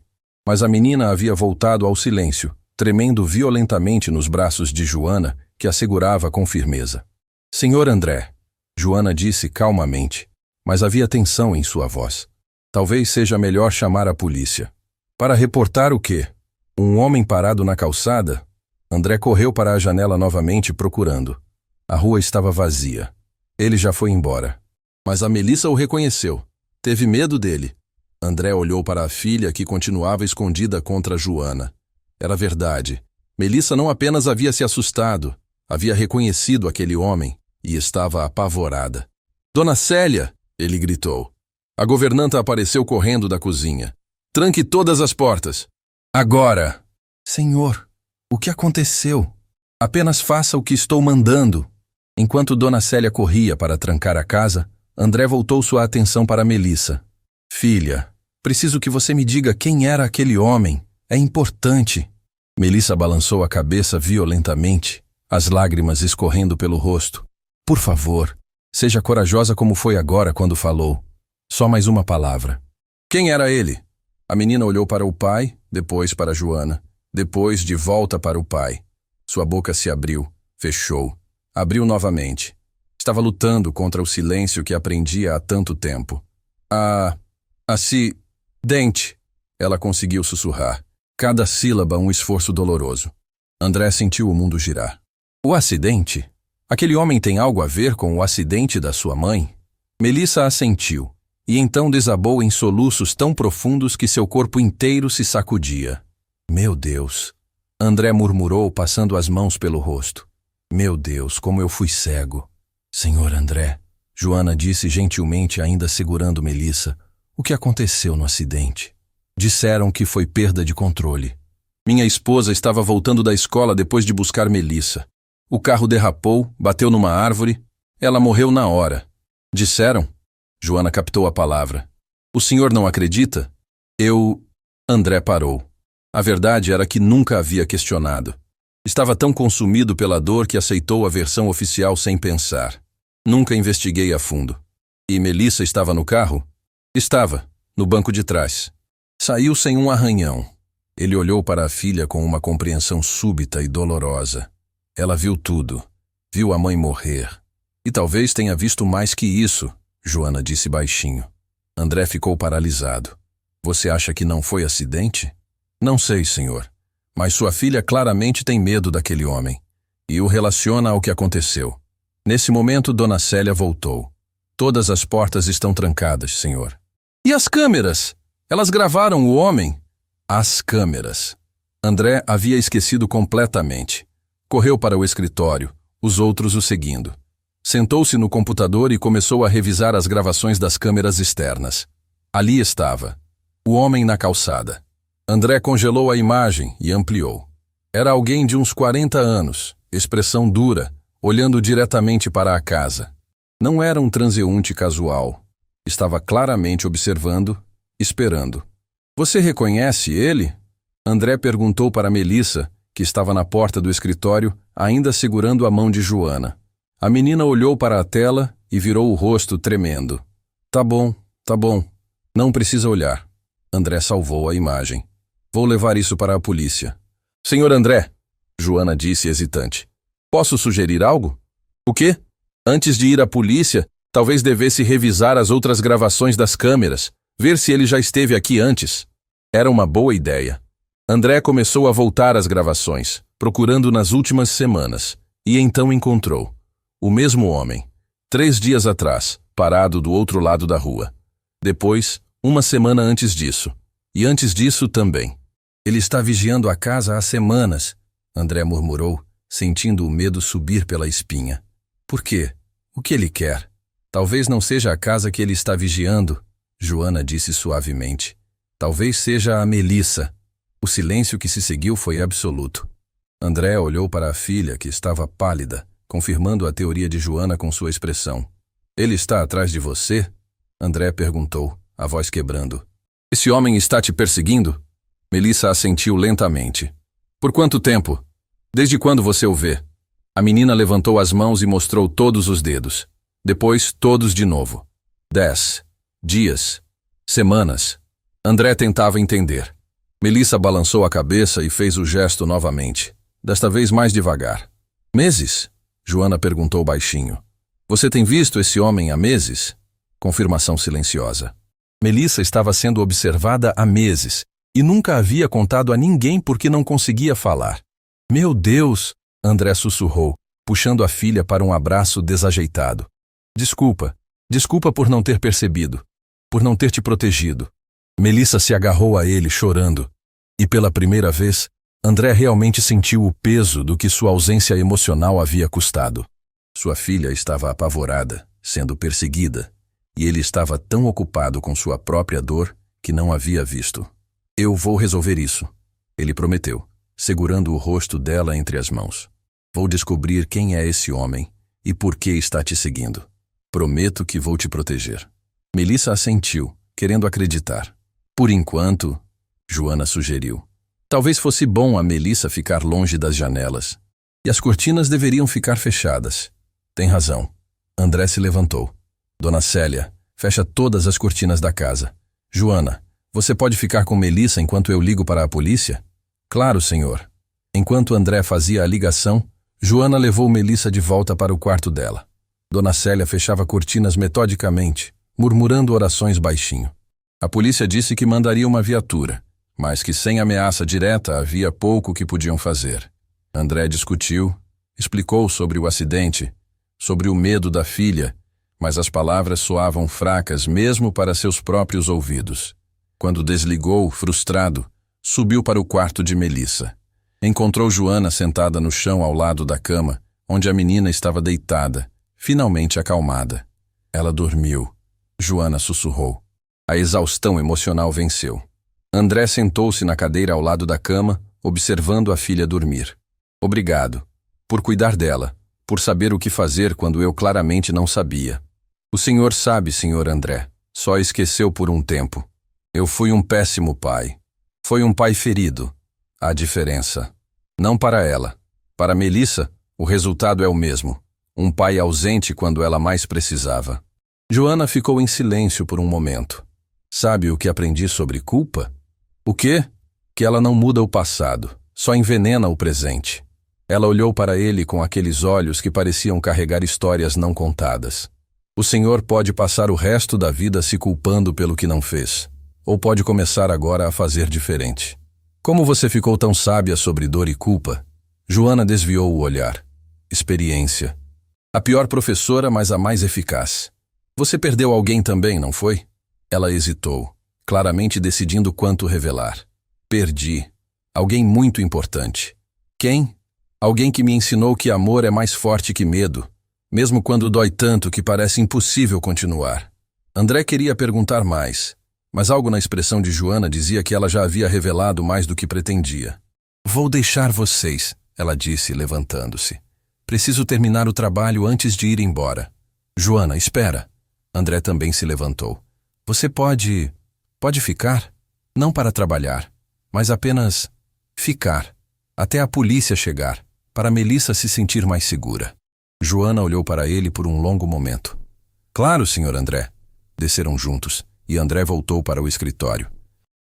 Mas a menina havia voltado ao silêncio, tremendo violentamente nos braços de Joana, que a segurava com firmeza. "Senhor André," Joana disse calmamente, mas havia tensão em sua voz. "Talvez seja melhor chamar a polícia." "Para reportar o quê? Um homem parado na calçada?" André correu para a janela novamente procurando. A rua estava vazia. Ele já foi embora. Mas a Melissa o reconheceu. Teve medo dele. André olhou para a filha que continuava escondida contra Joana. Era verdade. Melissa não apenas havia se assustado, havia reconhecido aquele homem e estava apavorada. "Dona Célia!" ele gritou. A governanta apareceu correndo da cozinha. "Tranque todas as portas." "Agora!" "Senhor, o que aconteceu?" "Apenas faça o que estou mandando." Enquanto Dona Célia corria para trancar a casa, André voltou sua atenção para Melissa. "Filha, preciso que você me diga quem era aquele homem. É importante." Melissa balançou a cabeça violentamente, as lágrimas escorrendo pelo rosto. "Por favor, seja corajosa como foi agora quando falou. Só mais uma palavra." "Quem era ele?" A menina olhou para o pai, depois para Joana, depois de volta para o pai. Sua boca se abriu, fechou. Abriu novamente. Estava lutando contra o silêncio que aprendia há tanto tempo. Acidente. Ela conseguiu sussurrar. Cada sílaba um esforço doloroso. André sentiu o mundo girar. "O acidente? Aquele homem tem algo a ver com o acidente da sua mãe?" Melissa assentiu, e então desabou em soluços tão profundos que seu corpo inteiro se sacudia. "Meu Deus!" André murmurou, passando as mãos pelo rosto. "Meu Deus, como eu fui cego." "Senhor André," Joana disse gentilmente, ainda segurando Melissa, "o que aconteceu no acidente?" "Disseram que foi perda de controle. Minha esposa estava voltando da escola depois de buscar Melissa. O carro derrapou, bateu numa árvore. Ela morreu na hora." "Disseram?" Joana captou a palavra. "O senhor não acredita?" André parou. A verdade era que nunca havia questionado. Estava tão consumido pela dor que aceitou a versão oficial sem pensar. "Nunca investiguei a fundo." "E Melissa estava no carro?" "Estava, no banco de trás. Saiu sem um arranhão." Ele olhou para a filha com uma compreensão súbita e dolorosa. Ela viu tudo. Viu a mãe morrer. "E talvez tenha visto mais que isso," Joana disse baixinho. André ficou paralisado. "Você acha que não foi acidente?" "Não sei, senhor. Mas sua filha claramente tem medo daquele homem. E o relaciona ao que aconteceu." Nesse momento, Dona Célia voltou. "Todas as portas estão trancadas, senhor." "E as câmeras? Elas gravaram o homem?" "As câmeras." André havia esquecido completamente. Correu para o escritório, os outros o seguindo. Sentou-se no computador e começou a revisar as gravações das câmeras externas. Ali estava. O homem na calçada. André congelou a imagem e ampliou. Era alguém de uns 40 anos, expressão dura, olhando diretamente para a casa. Não era um transeunte casual. Estava claramente observando, esperando. "Você reconhece ele?" André perguntou para Melissa, que estava na porta do escritório, ainda segurando a mão de Joana. A menina olhou para a tela e virou o rosto tremendo. Tá bom. Não precisa olhar. André salvou a imagem. Vou levar isso para a polícia. Senhor André, Joana disse hesitante. Posso sugerir algo? O quê? Antes de ir à polícia, talvez devesse revisar as outras gravações das câmeras, ver se ele já esteve aqui antes. Era uma boa ideia. André começou a voltar às gravações, procurando nas últimas semanas, e então encontrou o mesmo homem, 3 dias atrás, parado do outro lado da rua. Depois, uma semana antes disso, e antes disso também. Ele está vigiando a casa há semanas, André murmurou, sentindo o medo subir pela espinha. Por quê? O que ele quer? Talvez não seja a casa que ele está vigiando, Joana disse suavemente. Talvez seja a Melissa. O silêncio que se seguiu foi absoluto. André olhou para a filha, que estava pálida, confirmando a teoria de Joana com sua expressão. Ele está atrás de você? André perguntou, a voz quebrando. Esse homem está te perseguindo? Melissa assentiu lentamente. Por quanto tempo? Desde quando você o vê? A menina levantou as mãos e mostrou todos os dedos. Depois, todos de novo. 10 dias. Semanas. André tentava entender. Melissa balançou a cabeça e fez o gesto novamente, desta vez mais devagar. Meses? Joana perguntou baixinho. Você tem visto esse homem há meses? Confirmação silenciosa. Melissa estava sendo observada há meses e nunca havia contado a ninguém porque não conseguia falar. Meu Deus! André sussurrou, puxando a filha para um abraço desajeitado. Desculpa por não ter percebido, por não ter te protegido. Melissa se agarrou a ele, chorando. E pela primeira vez, André realmente sentiu o peso do que sua ausência emocional havia custado. Sua filha estava apavorada, sendo perseguida, e ele estava tão ocupado com sua própria dor que não havia visto. Eu vou resolver isso, ele prometeu, segurando o rosto dela entre as mãos. Vou descobrir quem é esse homem e por que está te seguindo. Prometo que vou te proteger. Melissa assentiu, querendo acreditar. Por enquanto, Joana sugeriu. Talvez fosse bom a Melissa ficar longe das janelas. E as cortinas deveriam ficar fechadas. Tem razão. André se levantou. Dona Célia, fecha todas as cortinas da casa. Joana, você pode ficar com Melissa enquanto eu ligo para a polícia? Claro, senhor. Enquanto André fazia a ligação, Joana levou Melissa de volta para o quarto dela. Dona Célia fechava cortinas metodicamente, murmurando orações baixinho. A polícia disse que mandaria uma viatura, mas que sem ameaça direta havia pouco que podiam fazer. André discutiu, explicou sobre o acidente, sobre o medo da filha, mas as palavras soavam fracas mesmo para seus próprios ouvidos. Quando desligou, frustrado, subiu para o quarto de Melissa. Encontrou Joana sentada no chão ao lado da cama, onde a menina estava deitada, finalmente acalmada. Ela dormiu. Joana sussurrou. A exaustão emocional venceu. André sentou-se na cadeira ao lado da cama, observando a filha dormir. Obrigado. Por cuidar dela. Por saber o que fazer quando eu claramente não sabia. O senhor sabe, senhor André. Só esqueceu por um tempo. Eu fui um péssimo pai. Foi um pai ferido. Há diferença. Não para ela. Para Melissa, o resultado é o mesmo. Um pai ausente quando ela mais precisava. Joana ficou em silêncio por um momento. Sabe o que aprendi sobre culpa? O quê? Que ela não muda o passado, só envenena o presente. Ela olhou para ele com aqueles olhos que pareciam carregar histórias não contadas. O senhor pode passar o resto da vida se culpando pelo que não fez, ou pode começar agora a fazer diferente. Como você ficou tão sábia sobre dor e culpa? Joana desviou o olhar. Experiência. A pior professora, mas a mais eficaz. Você perdeu alguém também, não foi? Ela hesitou, claramente decidindo quanto revelar. Perdi. Alguém muito importante. Quem? Alguém que me ensinou que amor é mais forte que medo, mesmo quando dói tanto que parece impossível continuar. André queria perguntar mais, mas algo na expressão de Joana dizia que ela já havia revelado mais do que pretendia. Vou deixar vocês, ela disse, levantando-se. Preciso terminar o trabalho antes de ir embora. Joana, espera. André também se levantou. Você pode ficar? Não para trabalhar, mas apenas ficar. até a polícia chegar, para Melissa se sentir mais segura. Joana olhou para ele por um longo momento. Claro, Sr. André. Desceram juntos, e André voltou para o escritório.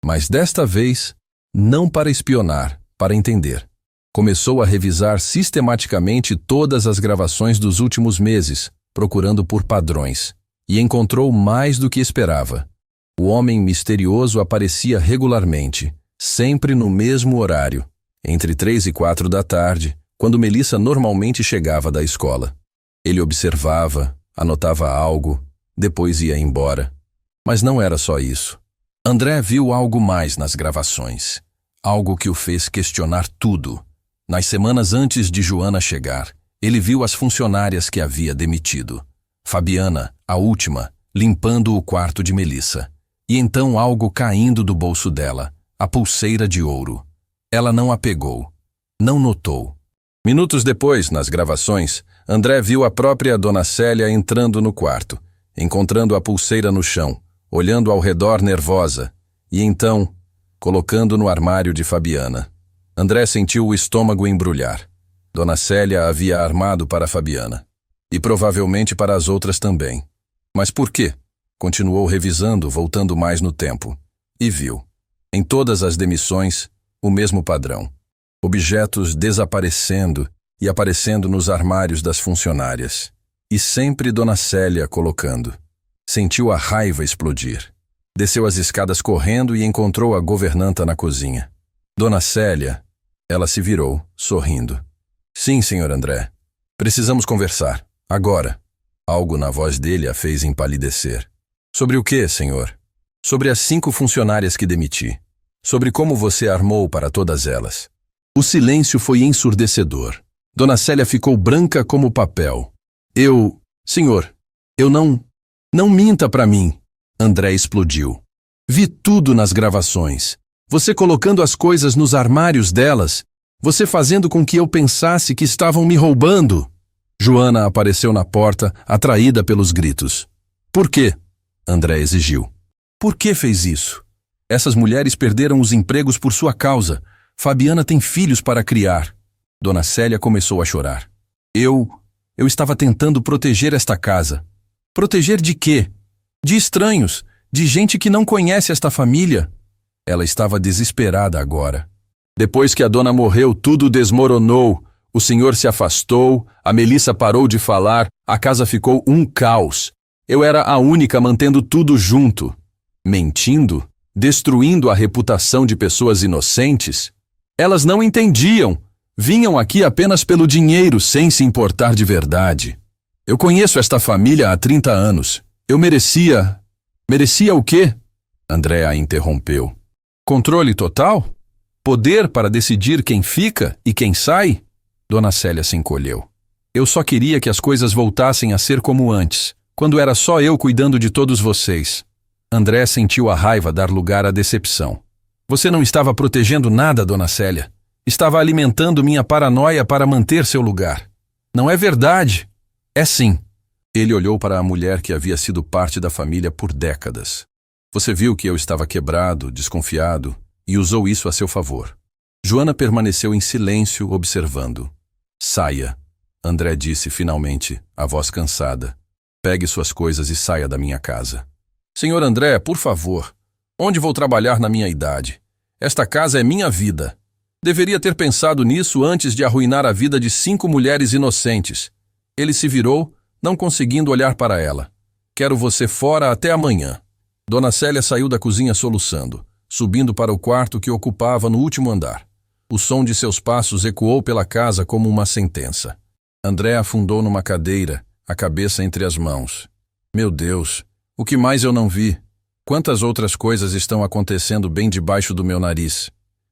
Mas desta vez, não para espionar, para entender. Começou a revisar sistematicamente todas as gravações dos últimos meses, procurando por padrões, e encontrou mais do que esperava. O homem misterioso aparecia regularmente, sempre no mesmo horário, entre 3 e 4 da tarde, quando Melissa normalmente chegava da escola. Ele observava, anotava algo, depois ia embora. Mas não era só isso. André viu algo mais nas gravações, algo que o fez questionar tudo. Nas semanas antes de Joana chegar, ele viu as funcionárias que havia demitido. Fabiana, a última, limpando o quarto de Melissa. E então algo caindo do bolso dela, a pulseira de ouro. Ela não a pegou, não notou. Minutos depois, nas gravações, André viu a própria Dona Célia entrando no quarto, encontrando a pulseira no chão, olhando ao redor nervosa, e então, colocando no armário de Fabiana. André sentiu o estômago embrulhar. Dona Célia havia armado para Fabiana. E provavelmente para as outras também. Mas por quê? Continuou revisando, voltando mais no tempo. E viu, em todas as demissões, o mesmo padrão. Objetos desaparecendo e aparecendo nos armários das funcionárias. E sempre Dona Célia colocando. Sentiu a raiva explodir. Desceu as escadas correndo e encontrou a governanta na cozinha. Dona Célia, ela se virou, sorrindo. Sim, Sr. André. Precisamos conversar. Agora. Algo na voz dele a fez empalidecer. Sobre o quê, senhor? Sobre as 5 funcionárias que demiti. Sobre como você armou para todas elas. O silêncio foi ensurdecedor. Dona Célia ficou branca como papel. Senhor, eu não minta para mim. André explodiu. Vi tudo nas gravações. Você colocando as coisas nos armários delas. Você fazendo com que eu pensasse que estavam me roubando. Joana apareceu na porta, atraída pelos gritos. Por quê? André exigiu. Por que fez isso? Essas mulheres perderam os empregos por sua causa. Fabiana tem filhos para criar. Dona Célia começou a chorar. Eu estava tentando proteger esta casa. Proteger de quê? De estranhos, de gente que não conhece esta família. Ela estava desesperada agora. Depois que a dona morreu, tudo desmoronou. O senhor se afastou, a Melissa parou de falar, a casa ficou um caos. Eu era a única mantendo tudo junto. Mentindo? Destruindo a reputação de pessoas inocentes? Elas não entendiam. Vinham aqui apenas pelo dinheiro, sem se importar de verdade. Eu conheço esta família há 30 anos. Eu merecia... Merecia o quê? André a interrompeu. Controle total? Poder para decidir quem fica e quem sai? Dona Célia se encolheu. Eu só queria que as coisas voltassem a ser como antes, quando era só eu cuidando de todos vocês. André sentiu a raiva dar lugar à decepção. Você não estava protegendo nada, Dona Célia. Estava alimentando minha paranoia para manter seu lugar. Não é verdade. É sim. Ele olhou para a mulher que havia sido parte da família por décadas. Você viu que eu estava quebrado, desconfiado, e usou isso a seu favor. Joana permaneceu em silêncio, observando. Saia, André disse finalmente, a voz cansada. Pegue suas coisas e saia da minha casa. Senhor André, por favor, onde vou trabalhar na minha idade? Esta casa é minha vida. Deveria ter pensado nisso antes de arruinar a vida de 5 mulheres inocentes. Ele se virou, não conseguindo olhar para ela. Quero você fora até amanhã. Dona Célia saiu da cozinha soluçando, subindo para o quarto que ocupava no último andar. O som de seus passos ecoou pela casa como uma sentença. André afundou numa cadeira, a cabeça entre as mãos. Meu Deus, o que mais eu não vi? Quantas outras coisas estão acontecendo bem debaixo do meu nariz?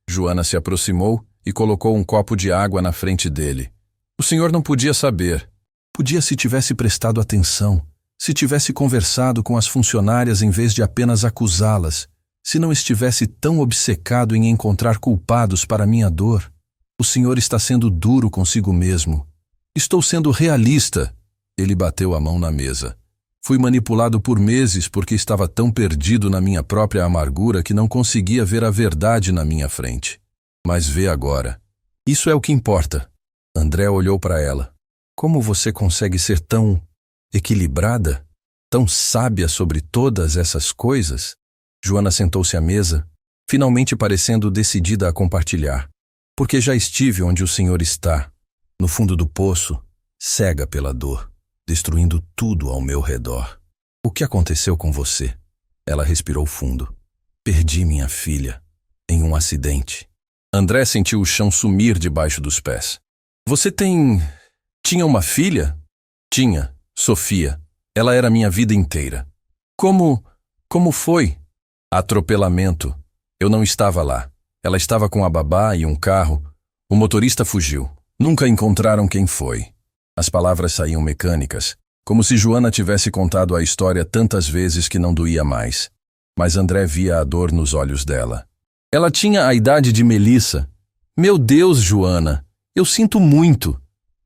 Joana se aproximou e colocou um copo de água na frente dele. O senhor não podia saber. Podia se tivesse prestado atenção, se tivesse conversado com as funcionárias em vez de apenas acusá-las, se não estivesse tão obcecado em encontrar culpados para minha dor. O senhor está sendo duro consigo mesmo. Estou sendo realista. Ele bateu a mão na mesa. Fui manipulado por meses porque estava tão perdido na minha própria amargura que não conseguia ver a verdade na minha frente. Mas vê agora. Isso é o que importa. André olhou para ela. Como você consegue ser tão equilibrada, tão sábia sobre todas essas coisas? Joana sentou-se à mesa, finalmente parecendo decidida a compartilhar. Porque já estive onde o Senhor está, no fundo do poço, cega pela dor, destruindo tudo ao meu redor. O que aconteceu com você? Ela respirou fundo. Perdi minha filha, em um acidente. André sentiu o chão sumir debaixo dos pés. Você tinha uma filha? Tinha, Sofia. Ela era minha vida inteira. Como foi? Atropelamento. Eu não estava lá. Ela estava com a babá e um carro. O motorista fugiu. Nunca encontraram quem foi. As palavras saíam mecânicas, como se Joana tivesse contado a história tantas vezes que não doía mais. Mas André via a dor nos olhos dela. Ela tinha a idade de Melissa. Meu Deus, Joana, eu sinto muito.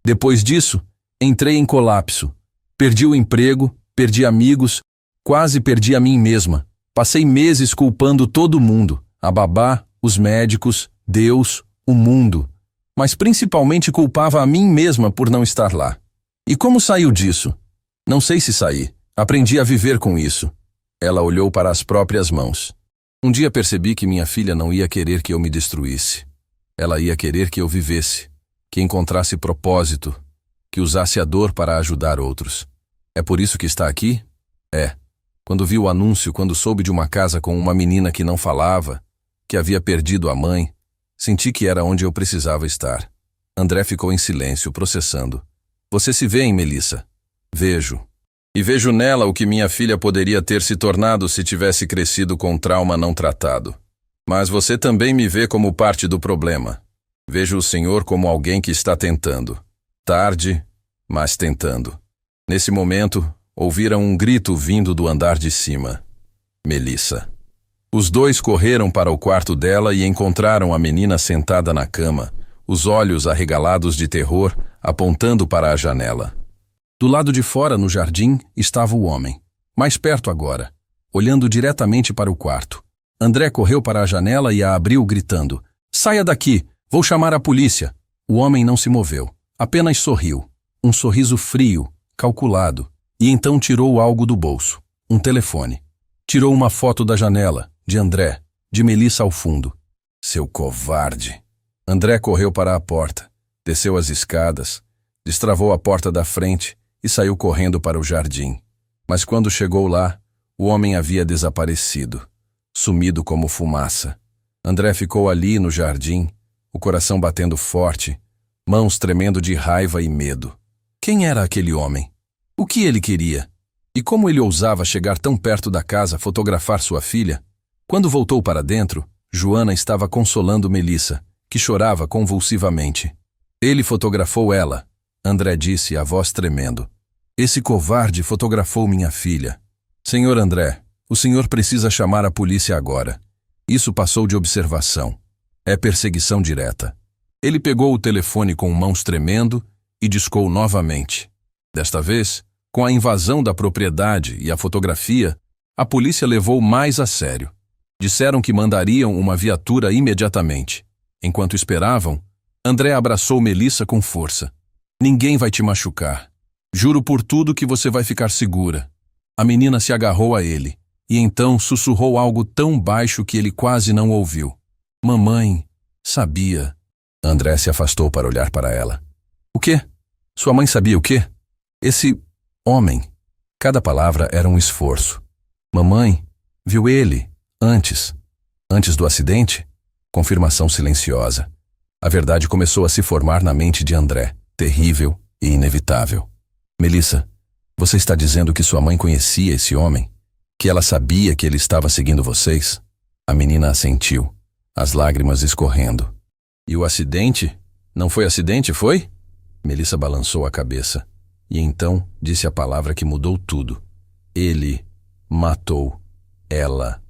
Depois disso, entrei em colapso. Perdi o emprego, perdi amigos, quase perdi a mim mesma. Passei meses culpando todo mundo, a babá, os médicos, Deus, o mundo. Mas principalmente culpava a mim mesma por não estar lá. E como saiu disso? Não sei se saí. Aprendi a viver com isso. Ela olhou para as próprias mãos. Um dia percebi que minha filha não ia querer que eu me destruísse. Ela ia querer que eu vivesse, que encontrasse propósito, que usasse a dor para ajudar outros. É por isso que está aqui? É. Quando vi o anúncio, quando soube de uma casa com uma menina que não falava, que havia perdido a mãe, senti que era onde eu precisava estar. André ficou em silêncio, processando. Você se vê em Melissa? Vejo. E vejo nela o que minha filha poderia ter se tornado se tivesse crescido com trauma não tratado. Mas você também me vê como parte do problema. Vejo o Senhor como alguém que está tentando. Tarde, mas tentando. Nesse momento, ouviram um grito vindo do andar de cima. Melissa. Os dois correram para o quarto dela e encontraram a menina sentada na cama, os olhos arregalados de terror, apontando para a janela. Do lado de fora, no jardim, estava o homem. Mais perto agora, olhando diretamente para o quarto. André correu para a janela e a abriu, gritando: Saia daqui! Vou chamar a polícia! O homem não se moveu. Apenas sorriu. Um sorriso frio, calculado. E então tirou algo do bolso. Um telefone. Tirou uma foto da janela, de André, de Melissa ao fundo. Seu covarde! André correu para a porta, desceu as escadas, destravou a porta da frente e saiu correndo para o jardim. Mas quando chegou lá, o homem havia desaparecido, sumido como fumaça. André ficou ali no jardim, o coração batendo forte, mãos tremendo de raiva e medo. Quem era aquele homem? O que ele queria? E como ele ousava chegar tão perto da casa fotografar sua filha? Quando voltou para dentro, Joana estava consolando Melissa, que chorava convulsivamente. Ele fotografou ela, André disse, a voz tremendo. Esse covarde fotografou minha filha. Senhor André, o senhor precisa chamar a polícia agora. Isso passou de observação. É perseguição direta. Ele pegou o telefone com mãos tremendo e discou novamente. Desta vez, com a invasão da propriedade e a fotografia, a polícia levou mais a sério. Disseram que mandariam uma viatura imediatamente. Enquanto esperavam, André abraçou Melissa com força. Ninguém vai te machucar. Juro por tudo que você vai ficar segura. A menina se agarrou a ele, e então sussurrou algo tão baixo que ele quase não ouviu. Mamãe, sabia. André se afastou para olhar para ela. O quê? Sua mãe sabia o quê? Esse homem. Cada palavra era um esforço. Mamãe, viu ele, antes do acidente? Confirmação silenciosa. A verdade começou a se formar na mente de André, terrível e inevitável. Melissa, você está dizendo que sua mãe conhecia esse homem? Que ela sabia que ele estava seguindo vocês? A menina assentiu, as lágrimas escorrendo. E o acidente? Não foi acidente, foi? Melissa balançou a cabeça. E então disse a palavra que mudou tudo. Ele matou ela.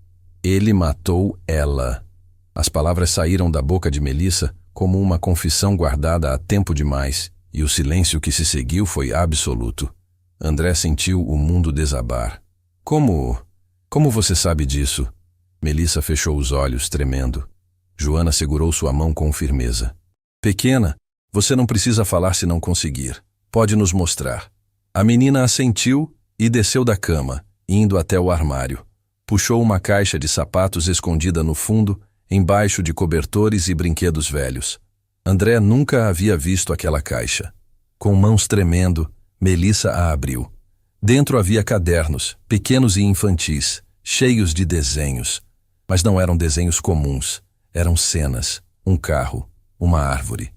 Ele matou ela. As palavras saíram da boca de Melissa como uma confissão guardada há tempo demais, e o silêncio que se seguiu foi absoluto. André sentiu o mundo desabar. Como você sabe disso? Melissa fechou os olhos, tremendo. Joana segurou sua mão com firmeza. Pequena, você não precisa falar se não conseguir. Pode nos mostrar. A menina assentiu e desceu da cama, indo até o armário. Puxou uma caixa de sapatos escondida no fundo, embaixo de cobertores e brinquedos velhos. André nunca havia visto aquela caixa. Com mãos tremendo, Melissa a abriu. Dentro havia cadernos, pequenos e infantis, cheios de desenhos. Mas não eram desenhos comuns. Eram cenas, um carro, uma árvore.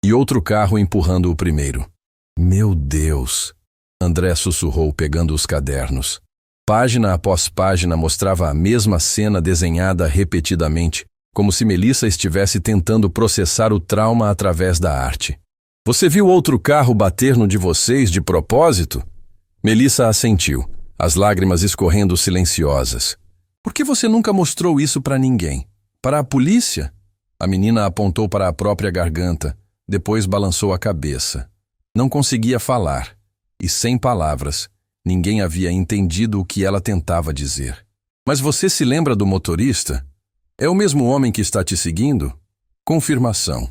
E outro carro empurrando o primeiro. Meu Deus! André sussurrou pegando os cadernos. Página após página mostrava a mesma cena desenhada repetidamente, como se Melissa estivesse tentando processar o trauma através da arte. Você viu outro carro bater no de vocês de propósito? Melissa assentiu, as lágrimas escorrendo silenciosas. Por que você nunca mostrou isso para ninguém? Para a polícia? A menina apontou para a própria garganta, depois balançou a cabeça. Não conseguia falar, e sem palavras, ninguém havia entendido o que ela tentava dizer. Mas você se lembra do motorista? É o mesmo homem que está te seguindo? Confirmação.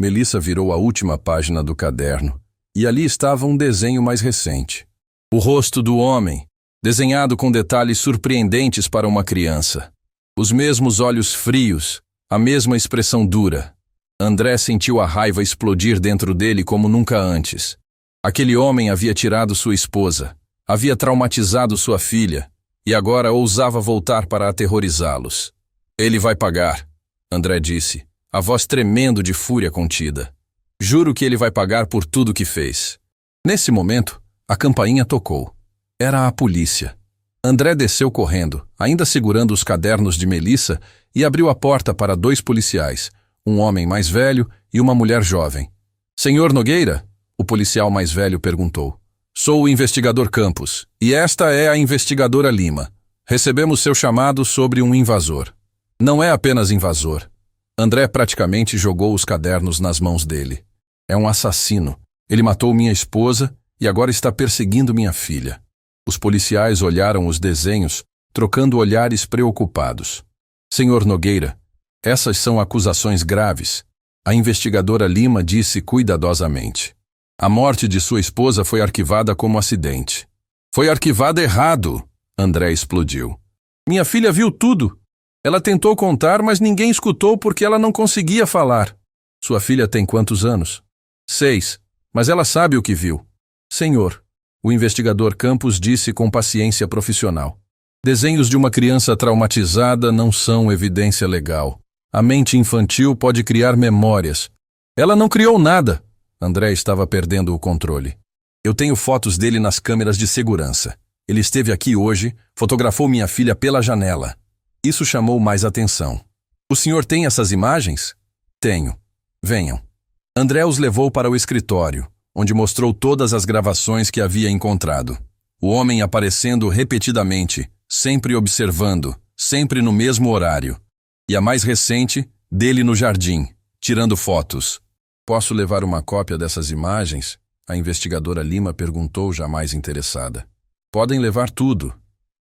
Melissa virou a última página do caderno, e ali estava um desenho mais recente. O rosto do homem, desenhado com detalhes surpreendentes para uma criança. Os mesmos olhos frios, a mesma expressão dura. André sentiu a raiva explodir dentro dele como nunca antes. Aquele homem havia tirado sua esposa, havia traumatizado sua filha, e agora ousava voltar para aterrorizá-los. Ele vai pagar, André disse, a voz tremendo de fúria contida. Juro que ele vai pagar por tudo que fez. Nesse momento, a campainha tocou. Era a polícia. André desceu correndo, ainda segurando os cadernos de Melissa, e abriu a porta para 2 policiais, um homem mais velho e uma mulher jovem. Senhor Nogueira? O policial mais velho perguntou. Sou o investigador Campos, e esta é a investigadora Lima. Recebemos seu chamado sobre um invasor. Não é apenas invasor. André praticamente jogou os cadernos nas mãos dele. É um assassino. Ele matou minha esposa e agora está perseguindo minha filha. Os policiais olharam os desenhos, trocando olhares preocupados. Senhor Nogueira, essas são acusações graves. A investigadora Lima disse cuidadosamente. A morte de sua esposa foi arquivada como acidente. Foi arquivada errado, André explodiu. Minha filha viu tudo. Ela tentou contar, mas ninguém escutou porque ela não conseguia falar. Sua filha tem quantos anos? 6, mas ela sabe o que viu. Senhor, o investigador Campos disse com paciência profissional. Desenhos de uma criança traumatizada não são evidência legal. A mente infantil pode criar memórias. Ela não criou nada. André estava perdendo o controle. Eu tenho fotos dele nas câmeras de segurança. Ele esteve aqui hoje, fotografou minha filha pela janela. Isso chamou mais atenção. O senhor tem essas imagens? Tenho. Venham. André os levou para o escritório, onde mostrou todas as gravações que havia encontrado. O homem aparecendo repetidamente, sempre observando, sempre no mesmo horário. E a mais recente, dele no jardim, tirando fotos. Posso levar uma cópia dessas imagens? A investigadora Lima perguntou, jamais interessada. Podem levar tudo.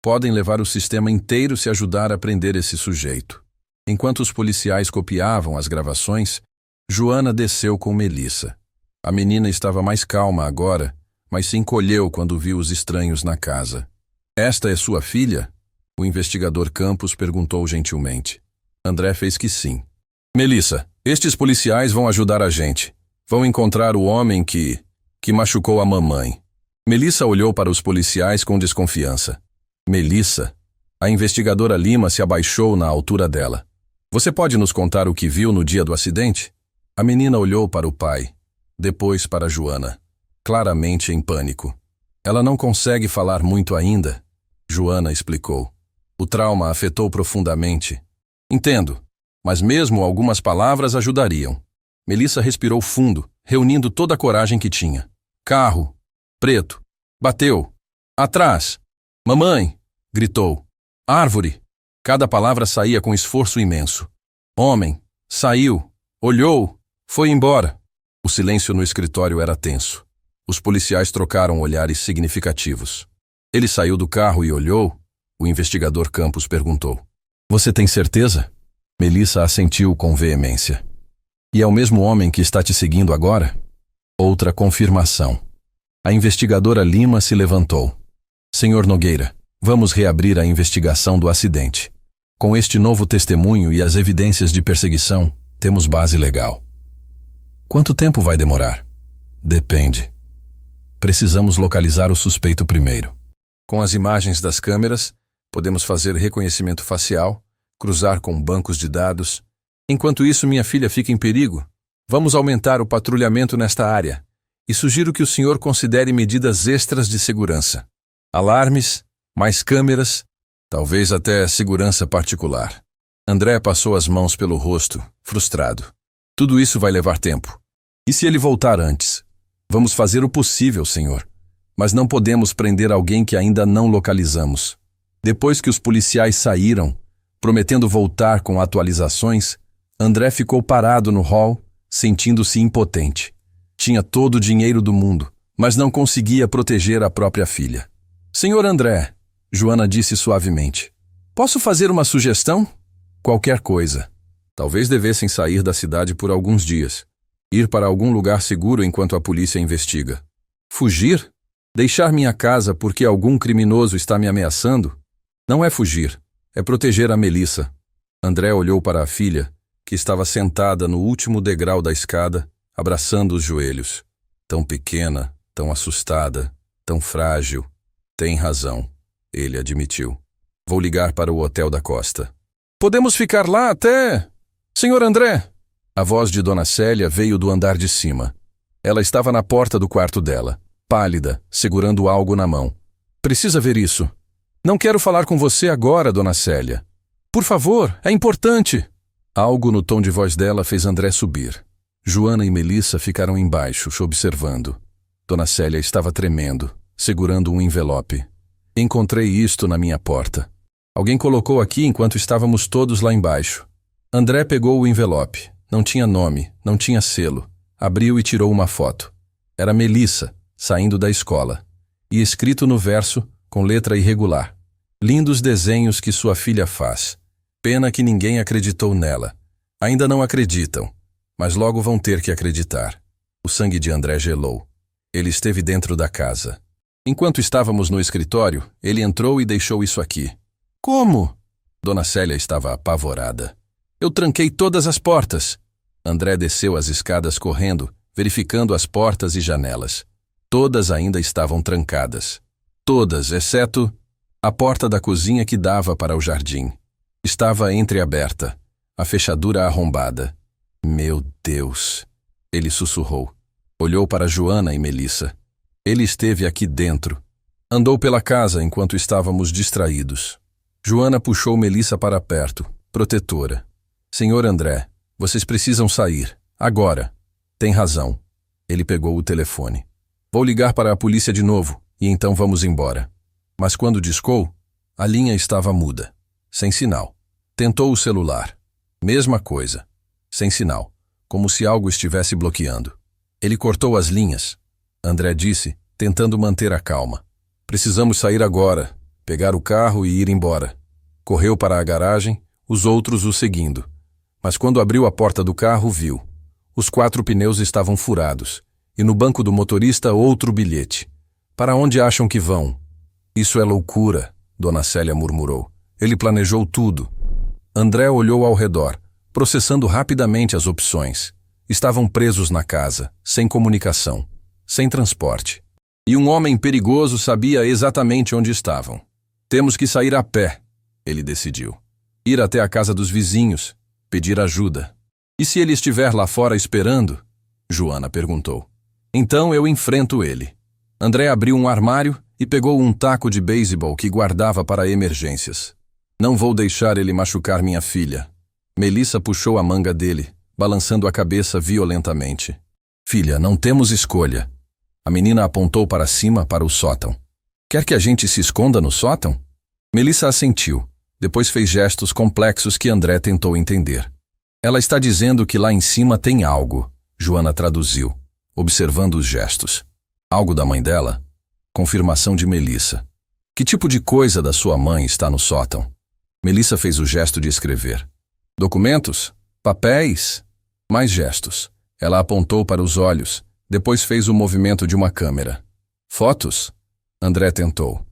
Podem levar o sistema inteiro se ajudar a prender esse sujeito. Enquanto os policiais copiavam as gravações, Joana desceu com Melissa. A menina estava mais calma agora, mas se encolheu quando viu os estranhos na casa. Esta é sua filha? O investigador Campos perguntou gentilmente. André fez que sim. Melissa, estes policiais vão ajudar a gente. Vão encontrar o homem que machucou a mamãe. Melissa olhou para os policiais com desconfiança. Melissa? A investigadora Lima se abaixou na altura dela. Você pode nos contar o que viu no dia do acidente? A menina olhou para o pai, depois para Joana, claramente em pânico. Ela não consegue falar muito ainda, Joana explicou. O trauma afetou profundamente. Entendo, mas mesmo algumas palavras ajudariam. Melissa respirou fundo, reunindo toda a coragem que tinha. Carro. Preto. Bateu. Atrás. Mamãe. Gritou. Árvore. Cada palavra saía com esforço imenso. Homem. Saiu. Olhou. Foi embora. O silêncio no escritório era tenso. Os policiais trocaram olhares significativos. Ele saiu do carro e olhou. O investigador Campos perguntou. Você tem certeza? Melissa assentiu com veemência. E é o mesmo homem que está te seguindo agora? Outra confirmação. A investigadora Lima se levantou. Senhor Nogueira, vamos reabrir a investigação do acidente. Com este novo testemunho e as evidências de perseguição, temos base legal. Quanto tempo vai demorar? Depende. Precisamos localizar o suspeito primeiro. Com as imagens das câmeras, podemos fazer reconhecimento facial, cruzar com bancos de dados. Enquanto isso, minha filha fica em perigo. Vamos aumentar o patrulhamento nesta área e sugiro que o senhor considere medidas extras de segurança. Alarmes, mais câmeras, talvez até segurança particular. André passou as mãos pelo rosto, frustrado. Tudo isso vai levar tempo. E se ele voltar antes? Vamos fazer o possível, senhor. Mas não podemos prender alguém que ainda não localizamos. Depois que os policiais saíram, prometendo voltar com atualizações, André ficou parado no hall, sentindo-se impotente. Tinha todo o dinheiro do mundo, mas não conseguia proteger a própria filha. Senhor André, Joana disse suavemente, posso fazer uma sugestão? Qualquer coisa. Talvez devessem sair da cidade por alguns dias. Ir para algum lugar seguro enquanto a polícia investiga. Fugir? Deixar minha casa porque algum criminoso está me ameaçando? Não é fugir, é proteger a Melissa. André olhou para a filha, que estava sentada no último degrau da escada, abraçando os joelhos. Tão pequena, tão assustada, tão frágil. Tem razão, ele admitiu. Vou ligar para o hotel da costa. Podemos ficar lá até... Senhor André! A voz de Dona Célia veio do andar de cima. Ela estava na porta do quarto dela, pálida, segurando algo na mão. Precisa ver isso. Não quero falar com você agora, Dona Célia. Por favor, é importante. Algo no tom de voz dela fez André subir. Joana e Melissa ficaram embaixo, observando. Dona Célia estava tremendo, segurando um envelope. Encontrei isto na minha porta. Alguém colocou aqui enquanto estávamos todos lá embaixo. André pegou o envelope. Não tinha nome, não tinha selo. Abriu e tirou uma foto. Era Melissa, saindo da escola. E escrito no verso, com letra irregular. Lindos desenhos que sua filha faz. Pena que ninguém acreditou nela. Ainda não acreditam, mas logo vão ter que acreditar. O sangue de André gelou. Ele esteve dentro da casa. Enquanto estávamos no escritório, ele entrou e deixou isso aqui. Como? Dona Célia estava apavorada. Eu tranquei todas as portas. André desceu as escadas correndo, verificando as portas e janelas. Todas ainda estavam trancadas. Todas, exceto a porta da cozinha que dava para o jardim. Estava entreaberta, a fechadura arrombada. Meu Deus! Ele sussurrou. Olhou para Joana e Melissa. Ele esteve aqui dentro. Andou pela casa enquanto estávamos distraídos. Joana puxou Melissa para perto, protetora. Senhor André, vocês precisam sair. Agora. Tem razão. Ele pegou o telefone. Vou ligar para a polícia de novo, e então vamos embora. Mas quando discou, a linha estava muda. Sem sinal. Tentou o celular. Mesma coisa. Sem sinal. Como se algo estivesse bloqueando. Ele cortou as linhas. André disse, tentando manter a calma. Precisamos sair agora, pegar o carro e ir embora. Correu para a garagem, os outros o seguindo. Mas quando abriu a porta do carro, viu. Os 4 pneus estavam furados. E no banco do motorista, outro bilhete. Para onde acham que vão? Isso é loucura, Dona Célia murmurou. Ele planejou tudo. André olhou ao redor, processando rapidamente as opções. Estavam presos na casa, sem comunicação, sem transporte. E um homem perigoso sabia exatamente onde estavam. Temos que sair a pé, ele decidiu. Ir até a casa dos vizinhos, pedir ajuda. E se ele estiver lá fora esperando? Joana perguntou. Então eu enfrento ele. André abriu um armário e pegou um taco de beisebol que guardava para emergências. Não vou deixar ele machucar minha filha. Melissa puxou a manga dele, balançando a cabeça violentamente. Filha, não temos escolha. A menina apontou para cima, para o sótão. Quer que a gente se esconda no sótão? Melissa assentiu. Depois fez gestos complexos que André tentou entender. Ela está dizendo que lá em cima tem algo, Joana traduziu, observando os gestos. Algo da mãe dela? Confirmação de Melissa. Que tipo de coisa da sua mãe está no sótão? Melissa fez o gesto de escrever. Documentos? Papéis? Mais gestos. Ela apontou para os olhos, depois fez o movimento de uma câmera. Fotos? André tentou.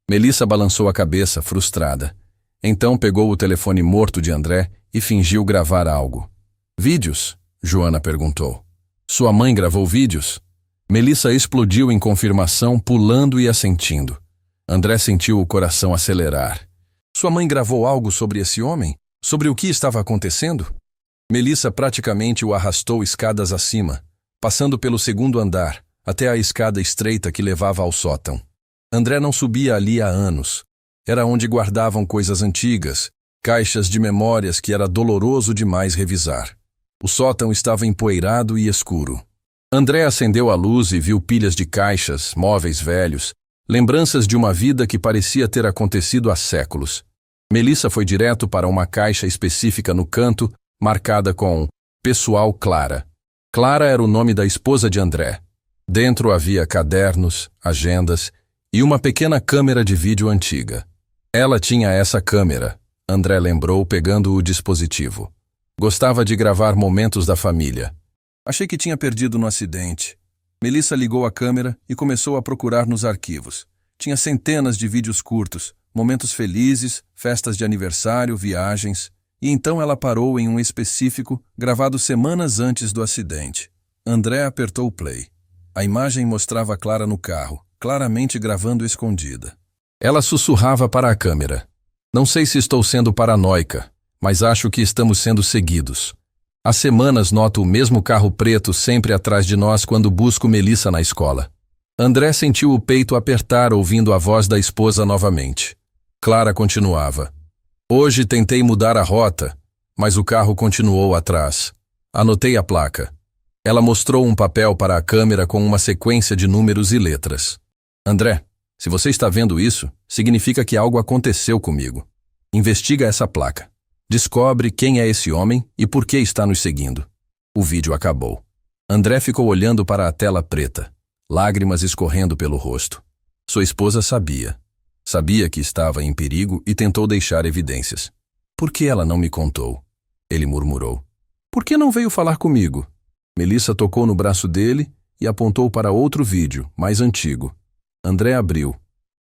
Melissa balançou a cabeça, frustrada. Então pegou o telefone morto de André e fingiu gravar algo. Vídeos? Joana perguntou. Sua mãe gravou vídeos? Melissa explodiu em confirmação, pulando e assentindo. André sentiu o coração acelerar. Sua mãe gravou algo sobre esse homem? Sobre o que estava acontecendo? Melissa praticamente o arrastou escadas acima, passando pelo segundo andar, até a escada estreita que levava ao sótão. André não subia ali há anos. Era onde guardavam coisas antigas, caixas de memórias que era doloroso demais revisar. O sótão estava empoeirado e escuro. André acendeu a luz e viu pilhas de caixas, móveis velhos, lembranças de uma vida que parecia ter acontecido há séculos. Melissa foi direto para uma caixa específica no canto, marcada com Pessoal Clara. Clara era o nome da esposa de André. Dentro havia cadernos, agendas e uma pequena câmera de vídeo antiga. Ela tinha essa câmera, André lembrou pegando o dispositivo. Gostava de gravar momentos da família. Achei que tinha perdido no acidente. Melissa ligou a câmera e começou a procurar nos arquivos. Tinha centenas de vídeos curtos, momentos felizes, festas de aniversário, viagens. E então ela parou em um específico, gravado semanas antes do acidente. André apertou o play. A imagem mostrava Clara no carro, claramente gravando escondida. Ela sussurrava para a câmera. Não sei se estou sendo paranoica, mas acho que estamos sendo seguidos. Há semanas noto o mesmo carro preto sempre atrás de nós quando busco Melissa na escola. André sentiu o peito apertar ouvindo a voz da esposa novamente. Clara continuava. Hoje tentei mudar a rota, mas o carro continuou atrás. Anotei a placa. Ela mostrou um papel para a câmera com uma sequência de números e letras. André, se você está vendo isso, significa que algo aconteceu comigo. Investiga essa placa. Descobre quem é esse homem e por que está nos seguindo. O vídeo acabou. André ficou olhando para a tela preta, lágrimas escorrendo pelo rosto. Sua esposa sabia. Sabia que estava em perigo e tentou deixar evidências. Por que ela não me contou? Ele murmurou. Por que não veio falar comigo? Melissa tocou no braço dele e apontou para outro vídeo, mais antigo. André abriu.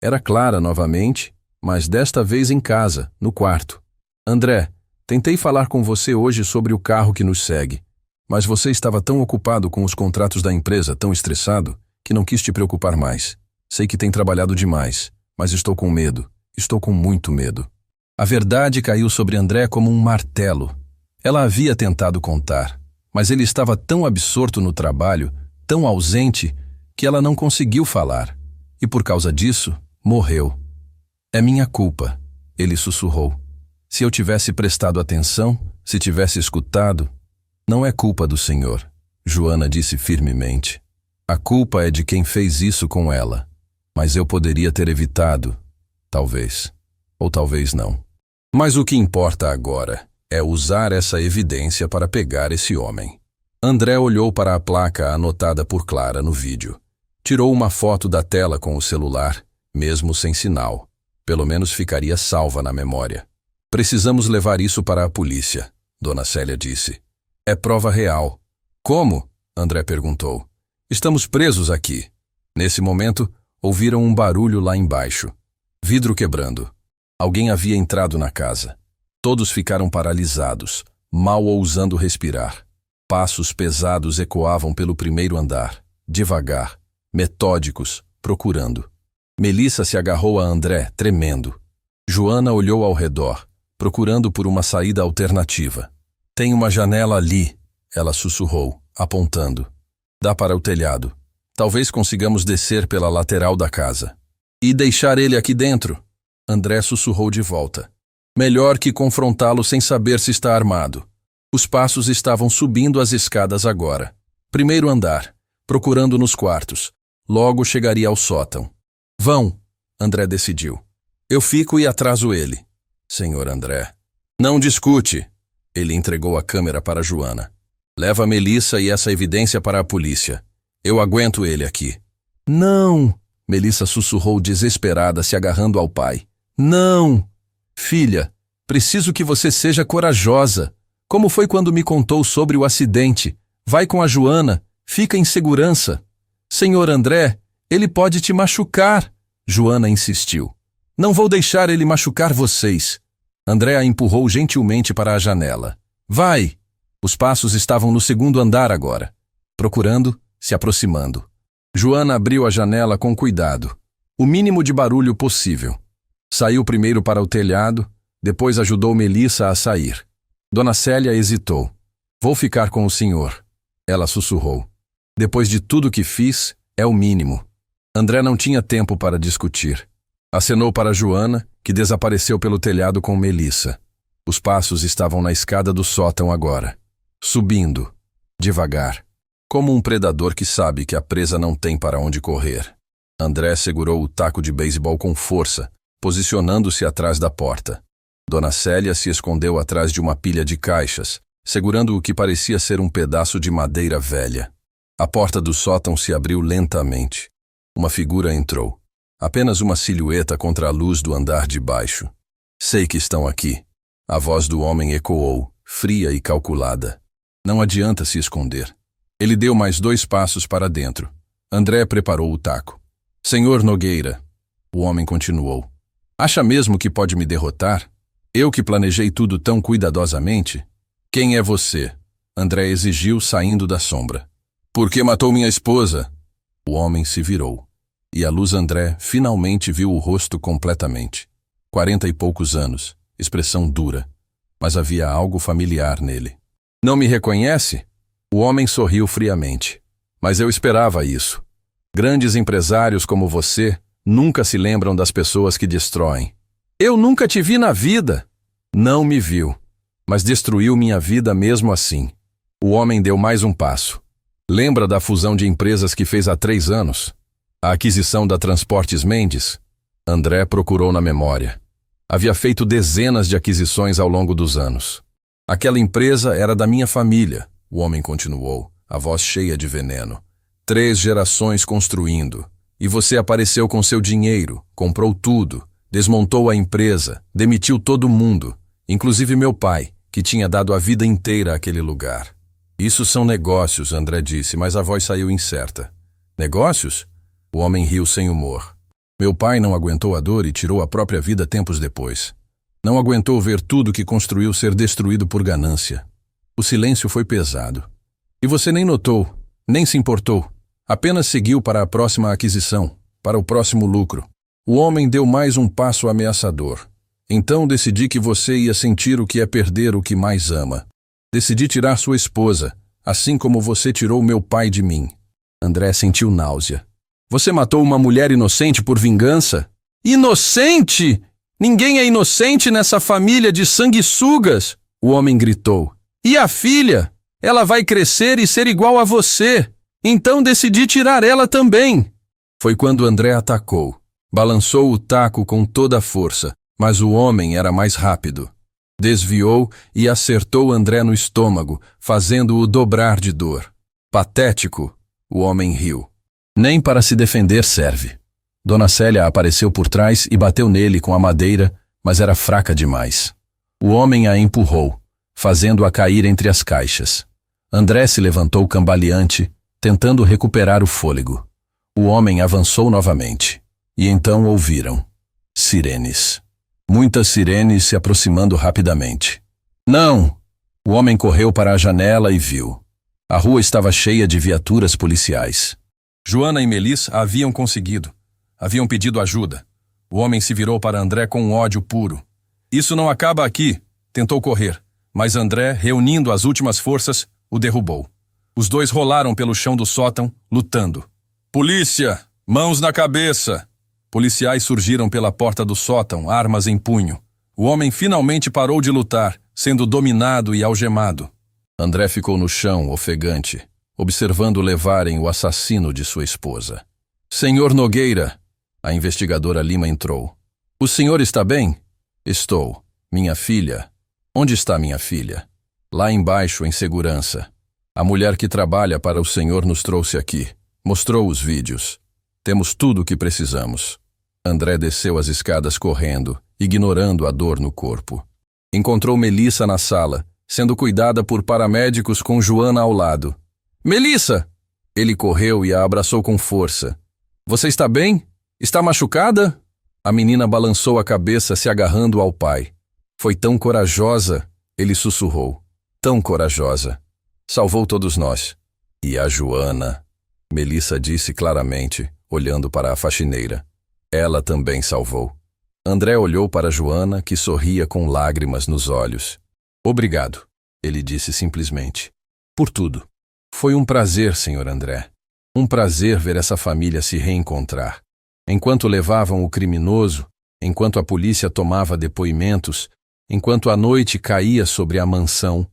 Era Clara novamente, mas desta vez em casa, no quarto. André, tentei falar com você hoje sobre o carro que nos segue, mas você estava tão ocupado com os contratos da empresa, tão estressado, que não quis te preocupar mais. Sei que tem trabalhado demais, mas estou com medo, estou com muito medo. A verdade caiu sobre André como um martelo. Ela havia tentado contar, mas ele estava tão absorto no trabalho, tão ausente, que ela não conseguiu falar. E por causa disso, morreu. É minha culpa, ele sussurrou. Se eu tivesse prestado atenção, se tivesse escutado, não é culpa do Senhor, Joana disse firmemente. A culpa é de quem fez isso com ela, mas eu poderia ter evitado, talvez, ou talvez não. Mas o que importa agora é usar essa evidência para pegar esse homem. André olhou para a placa anotada por Clara no vídeo. Tirou uma foto da tela com o celular, mesmo sem sinal. Pelo menos ficaria salva na memória. Precisamos levar isso para a polícia, Dona Célia disse. É prova real. Como? André perguntou. Estamos presos aqui. Nesse momento, ouviram um barulho lá embaixo. Vidro quebrando. Alguém havia entrado na casa. Todos ficaram paralisados, mal ousando respirar. Passos pesados ecoavam pelo primeiro andar, devagar, metódicos, procurando. Melissa se agarrou a André, tremendo. Joana olhou ao redor, procurando por uma saída alternativa. Tem uma janela ali, ela sussurrou, apontando. Dá para o telhado. Talvez consigamos descer pela lateral da casa. E deixar ele aqui dentro? André sussurrou de volta. Melhor que confrontá-lo sem saber se está armado. Os passos estavam subindo as escadas agora. Primeiro andar, procurando nos quartos. Logo chegaria ao sótão. Vão, André decidiu. Eu fico e atraso ele. Senhor André. Não discute. Ele entregou a câmera para Joana. Leva a Melissa e essa evidência para a polícia. Eu aguento ele aqui. Não! Melissa sussurrou desesperada, se agarrando ao pai. Não! Filha, preciso que você seja corajosa. Como foi quando me contou sobre o acidente? Vai com a Joana, fica em segurança. Senhor André, ele pode te machucar. Joana insistiu. Não vou deixar ele machucar vocês. André a empurrou gentilmente para a janela. Vai! Os passos estavam no segundo andar agora. Procurando, se aproximando. Joana abriu a janela com cuidado. O mínimo de barulho possível. Saiu primeiro para o telhado, depois ajudou Melissa a sair. Dona Célia hesitou. Vou ficar com o senhor. Ela sussurrou. Depois de tudo que fiz, é o mínimo. André não tinha tempo para discutir. Acenou para Joana, que desapareceu pelo telhado com Melissa. Os passos estavam na escada do sótão agora. Subindo. Devagar. Como um predador que sabe que a presa não tem para onde correr. André segurou o taco de beisebol com força, posicionando-se atrás da porta. Dona Célia se escondeu atrás de uma pilha de caixas, segurando o que parecia ser um pedaço de madeira velha. A porta do sótão se abriu lentamente. Uma figura entrou. Apenas uma silhueta contra a luz do andar de baixo. Sei que estão aqui. A voz do homem ecoou, fria e calculada. Não adianta se esconder. Ele deu mais 2 passos para dentro. André preparou o taco. Senhor Nogueira, o homem continuou. Acha mesmo que pode me derrotar? Eu que planejei tudo tão cuidadosamente? Quem é você? André exigiu, saindo da sombra. Por que matou minha esposa? O homem se virou. E a luz André finalmente viu o rosto completamente. 40 e poucos anos, expressão dura. Mas havia algo familiar nele. Não me reconhece? O homem sorriu friamente. Mas eu esperava isso. Grandes empresários como você nunca se lembram das pessoas que destroem. Eu nunca te vi na vida. Não me viu, mas destruiu minha vida mesmo assim. O homem deu mais um passo. Lembra da fusão de empresas que fez há 3 anos? A aquisição da Transportes Mendes? André procurou na memória. Havia feito dezenas de aquisições ao longo dos anos. Aquela empresa era da minha família, o homem continuou, a voz cheia de veneno. 3 gerações construindo. E você apareceu com seu dinheiro, comprou tudo, desmontou a empresa, demitiu todo mundo, inclusive meu pai, que tinha dado a vida inteira àquele lugar. Isso são negócios, André disse, mas a voz saiu incerta. Negócios? O homem riu sem humor. Meu pai não aguentou a dor e tirou a própria vida tempos depois. Não aguentou ver tudo que construiu ser destruído por ganância. O silêncio foi pesado. E você nem notou, nem se importou. Apenas seguiu para a próxima aquisição, para o próximo lucro. O homem deu mais um passo ameaçador. Então decidi que você ia sentir o que é perder o que mais ama. Decidi tirar sua esposa, assim como você tirou meu pai de mim. André sentiu náusea. Você matou uma mulher inocente por vingança? Inocente? Ninguém é inocente nessa família de sanguessugas! O homem gritou. E a filha? Ela vai crescer e ser igual a você. Então decidi tirar ela também. Foi quando André atacou. Balançou o taco com toda a força, mas o homem era mais rápido. Desviou e acertou André no estômago, fazendo-o dobrar de dor. Patético, o homem riu. Nem para se defender serve. Dona Célia apareceu por trás e bateu nele com a madeira, mas era fraca demais. O homem a empurrou, fazendo-a cair entre as caixas. André se levantou cambaleante, tentando recuperar o fôlego. O homem avançou novamente. E então ouviram. Sirenes. Muitas sirenes se aproximando rapidamente. Não! O homem correu para a janela e viu. A rua estava cheia de viaturas policiais. Joana e Melissa haviam conseguido. Haviam pedido ajuda. O homem se virou para André com um ódio puro. Isso não acaba aqui, tentou correr, mas André, reunindo as últimas forças, o derrubou. Os dois rolaram pelo chão do sótão, lutando. Polícia! Mãos na cabeça! Policiais surgiram pela porta do sótão, armas em punho. O homem finalmente parou de lutar, sendo dominado e algemado. André ficou no chão, ofegante, observando levarem o assassino de sua esposa. Senhor Nogueira! A investigadora Lima entrou. O senhor está bem? Estou. Minha filha? Onde está minha filha? Lá embaixo, em segurança. A mulher que trabalha para o senhor nos trouxe aqui. Mostrou os vídeos. Temos tudo o que precisamos. André desceu as escadas correndo, ignorando a dor no corpo. Encontrou Melissa na sala, sendo cuidada por paramédicos com Joana ao lado. Melissa! Ele correu e a abraçou com força. Você está bem? Está machucada? A menina balançou a cabeça, se agarrando ao pai. Foi tão corajosa, ele sussurrou. Tão corajosa. Salvou todos nós. E a Joana, Melissa disse claramente, olhando para a faxineira. Ela também salvou. André olhou para Joana, que sorria com lágrimas nos olhos. Obrigado, ele disse simplesmente. Por tudo. Foi um prazer, Sr. André. Um prazer ver essa família se reencontrar. Enquanto levavam o criminoso, enquanto a polícia tomava depoimentos, enquanto a noite caía sobre a mansão,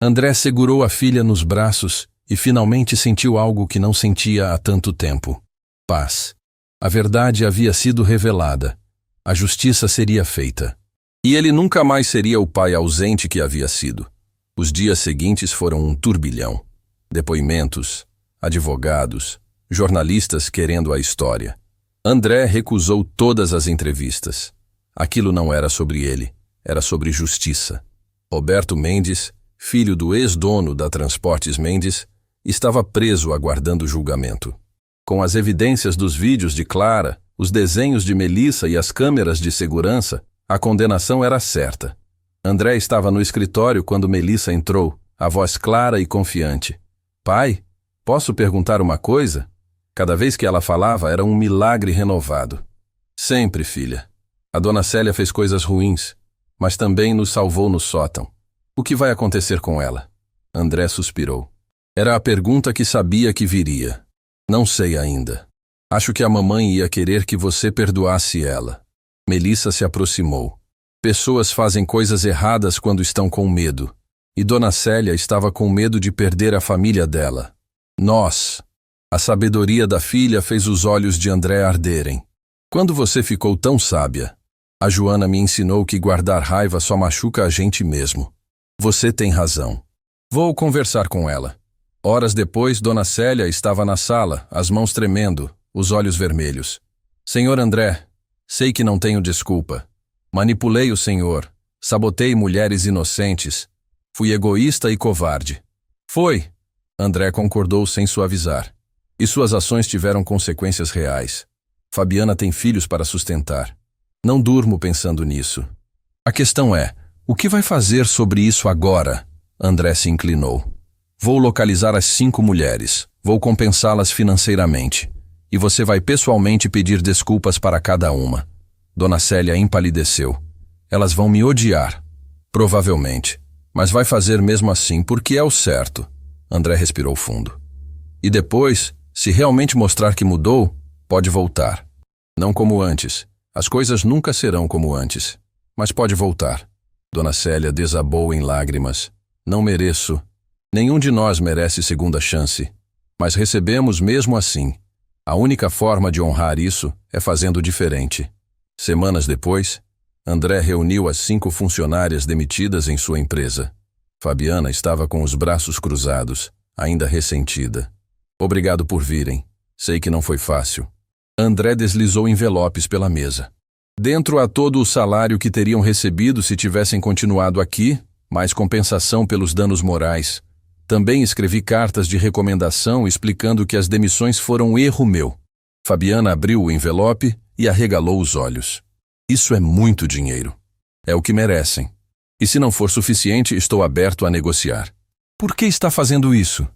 André segurou a filha nos braços e finalmente sentiu algo que não sentia há tanto tempo. Paz. A verdade havia sido revelada. A justiça seria feita. E ele nunca mais seria o pai ausente que havia sido. Os dias seguintes foram um turbilhão. Depoimentos, advogados, jornalistas querendo a história. André recusou todas as entrevistas. Aquilo não era sobre ele, era sobre justiça. Roberto Mendes, filho do ex-dono da Transportes Mendes, estava preso aguardando julgamento. Com as evidências dos vídeos de Clara, os desenhos de Melissa e as câmeras de segurança, a condenação era certa. André estava no escritório quando Melissa entrou, a voz clara e confiante. Pai, posso perguntar uma coisa? Cada vez que ela falava era um milagre renovado. Sempre, filha. A dona Célia fez coisas ruins, mas também nos salvou no sótão. O que vai acontecer com ela? André suspirou. Era a pergunta que sabia que viria. Não sei ainda. Acho que a mamãe ia querer que você perdoasse ela. Melissa se aproximou. Pessoas fazem coisas erradas quando estão com medo. E Dona Célia estava com medo de perder a família dela. Nós. A sabedoria da filha fez os olhos de André arderem. Quando você ficou tão sábia? A Joana me ensinou que guardar raiva só machuca a gente mesmo. Você tem razão. Vou conversar com ela. Horas depois, Dona Célia estava na sala, as mãos tremendo, os olhos vermelhos. Senhor André, sei que não tenho desculpa. Manipulei o senhor, sabotei mulheres inocentes. Fui egoísta e covarde. Foi. André concordou sem suavizar. E suas ações tiveram consequências reais. Fabiana tem filhos para sustentar. Não durmo pensando nisso. A questão é, o que vai fazer sobre isso agora? André se inclinou. Vou localizar as 5 mulheres. Vou compensá-las financeiramente. E você vai pessoalmente pedir desculpas para cada uma. Dona Célia empalideceu. Elas vão me odiar. Provavelmente. Mas vai fazer mesmo assim porque é o certo. André respirou fundo. E depois, se realmente mostrar que mudou, pode voltar. Não como antes. As coisas nunca serão como antes. Mas pode voltar. Dona Célia desabou em lágrimas. Não mereço. Nenhum de nós merece segunda chance. Mas recebemos mesmo assim. A única forma de honrar isso é fazendo diferente. Semanas depois, André reuniu as 5 funcionárias demitidas em sua empresa. Fabiana estava com os braços cruzados, ainda ressentida. Obrigado por virem. Sei que não foi fácil. André deslizou envelopes pela mesa. Dentro há todo o salário que teriam recebido se tivessem continuado aqui, mais compensação pelos danos morais. Também escrevi cartas de recomendação explicando que as demissões foram um erro meu. Fabiana abriu o envelope e arregalou os olhos. Isso é muito dinheiro. É o que merecem. E se não for suficiente, estou aberto a negociar. Por que está fazendo isso?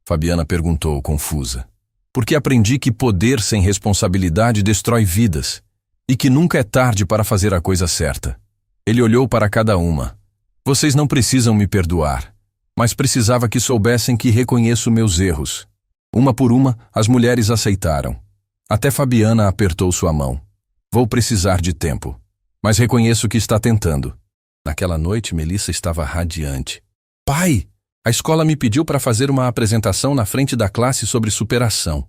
Fabiana perguntou, confusa. Porque aprendi que poder sem responsabilidade destrói vidas. E que nunca é tarde para fazer a coisa certa. Ele olhou para cada uma. Vocês não precisam me perdoar. Mas precisava que soubessem que reconheço meus erros. Uma por uma, as mulheres aceitaram. Até Fabiana apertou sua mão. Vou precisar de tempo. Mas reconheço que está tentando. Naquela noite, Melissa estava radiante. Pai! A escola me pediu para fazer uma apresentação na frente da classe sobre superação.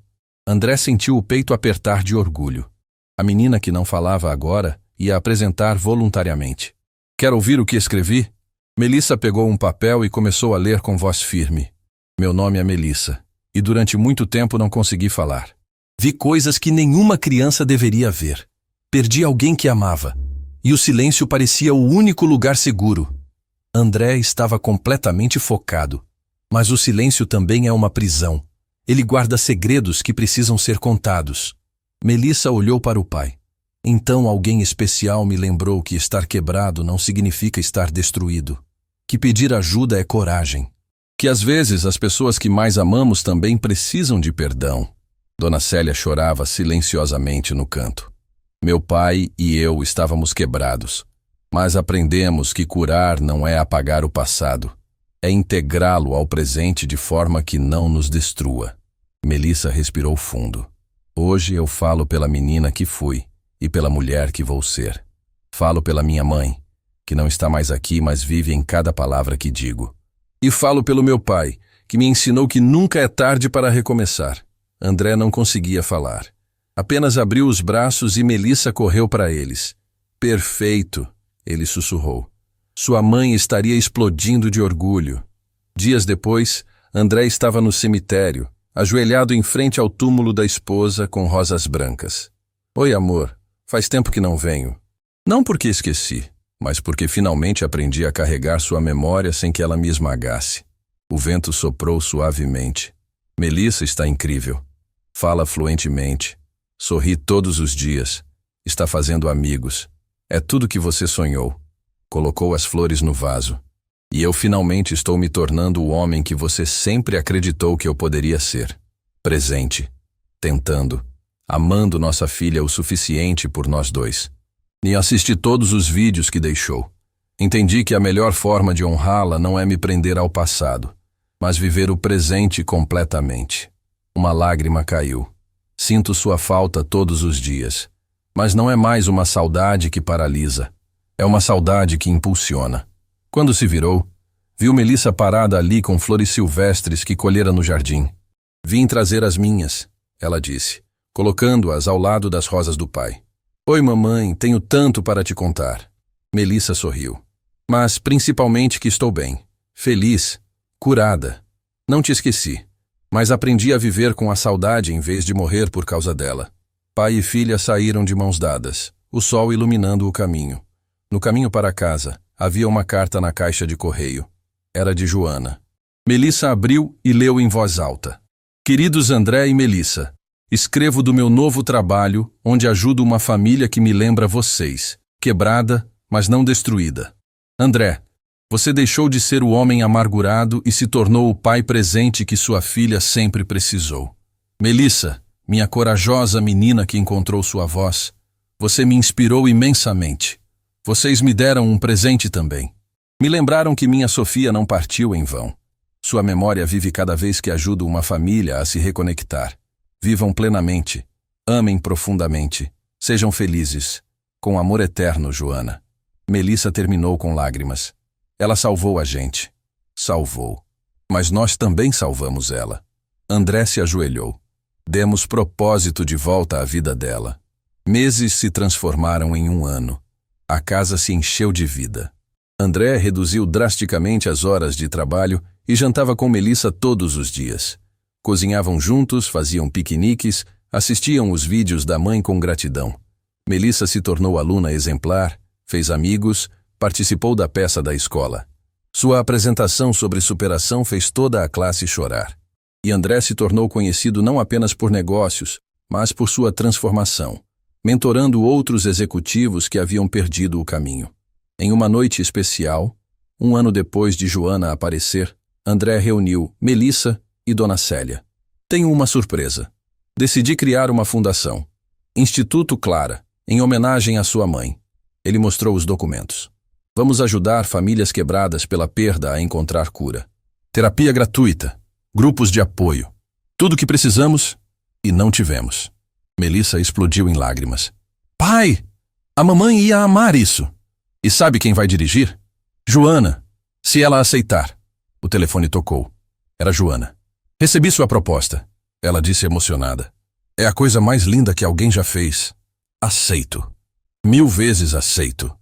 André sentiu o peito apertar de orgulho. A menina que não falava agora ia apresentar voluntariamente. Quer ouvir o que escrevi? Melissa pegou um papel e começou a ler com voz firme. Meu nome é Melissa, e durante muito tempo não consegui falar. Vi coisas que nenhuma criança deveria ver. Perdi alguém que amava, e o silêncio parecia o único lugar seguro. André estava completamente focado. Mas o silêncio também é uma prisão. Ele guarda segredos que precisam ser contados. Melissa olhou para o pai. Então alguém especial me lembrou que estar quebrado não significa estar destruído. Que pedir ajuda é coragem. Que às vezes as pessoas que mais amamos também precisam de perdão. Dona Célia chorava silenciosamente no canto. Meu pai e eu estávamos quebrados, mas aprendemos que curar não é apagar o passado, é integrá-lo ao presente de forma que não nos destrua. Melissa respirou fundo. Hoje eu falo pela menina que fui e pela mulher que vou ser. Falo pela minha mãe, que não está mais aqui, mas vive em cada palavra que digo. E falo pelo meu pai, que me ensinou que nunca é tarde para recomeçar. André não conseguia falar. Apenas abriu os braços e Melissa correu para eles. Perfeito, ele sussurrou. Sua mãe estaria explodindo de orgulho. Dias depois, André estava no cemitério, ajoelhado em frente ao túmulo da esposa com rosas brancas. Oi, amor, faz tempo que não venho. Não porque esqueci, mas porque finalmente aprendi a carregar sua memória sem que ela me esmagasse. O vento soprou suavemente. Melissa está incrível. Fala fluentemente. Sorri todos os dias. Está fazendo amigos. É tudo que você sonhou. Colocou as flores no vaso. E eu finalmente estou me tornando o homem que você sempre acreditou que eu poderia ser. Presente. Tentando. Amando nossa filha o suficiente por nós dois. E assisti todos os vídeos que deixou. Entendi que a melhor forma de honrá-la não é me prender ao passado, mas viver o presente completamente. Uma lágrima caiu. Sinto sua falta todos os dias. Mas não é mais uma saudade que paralisa. É uma saudade que impulsiona. Quando se virou, viu Melissa parada ali com flores silvestres que colhera no jardim. Vim trazer as minhas, ela disse, colocando-as ao lado das rosas do pai. Oi, mamãe, tenho tanto para te contar. Melissa sorriu. Mas principalmente que estou bem, feliz, curada. Não te esqueci. Mas aprendi a viver com a saudade em vez de morrer por causa dela. Pai e filha saíram de mãos dadas, o sol iluminando o caminho. No caminho para casa, havia uma carta na caixa de correio. Era de Joana. Melissa abriu e leu em voz alta. Queridos André e Melissa, escrevo do meu novo trabalho, onde ajudo uma família que me lembra vocês, quebrada, mas não destruída. André, você deixou de ser o homem amargurado e se tornou o pai presente que sua filha sempre precisou. Melissa, minha corajosa menina que encontrou sua voz, você me inspirou imensamente. Vocês me deram um presente também. Me lembraram que minha Sofia não partiu em vão. Sua memória vive cada vez que ajudo uma família a se reconectar. Vivam plenamente, amem profundamente, sejam felizes. Com amor eterno, Joana. Melissa terminou com lágrimas. Ela salvou a gente. Salvou. Mas nós também salvamos ela. André se ajoelhou. Demos propósito de volta à vida dela. Meses se transformaram em um ano. A casa se encheu de vida. André reduziu drasticamente as horas de trabalho e jantava com Melissa todos os dias. Cozinhavam juntos, faziam piqueniques, assistiam os vídeos da mãe com gratidão. Melissa se tornou aluna exemplar, fez amigos, participou da peça da escola. Sua apresentação sobre superação fez toda a classe chorar. E André se tornou conhecido não apenas por negócios, mas por sua transformação, mentorando outros executivos que haviam perdido o caminho. Em uma noite especial, um ano depois de Joana aparecer, André reuniu Melissa e Dona Célia. Tenho uma surpresa. Decidi criar uma fundação, Instituto Clara, em homenagem à sua mãe. Ele mostrou os documentos. Vamos ajudar famílias quebradas pela perda a encontrar cura. Terapia gratuita, grupos de apoio. Tudo o que precisamos e não tivemos. Melissa explodiu em lágrimas. Pai, a mamãe ia amar isso. E sabe quem vai dirigir? Joana, se ela aceitar. O telefone tocou. Era Joana. Recebi sua proposta, ela disse emocionada. É a coisa mais linda que alguém já fez. Aceito. 1000 vezes aceito.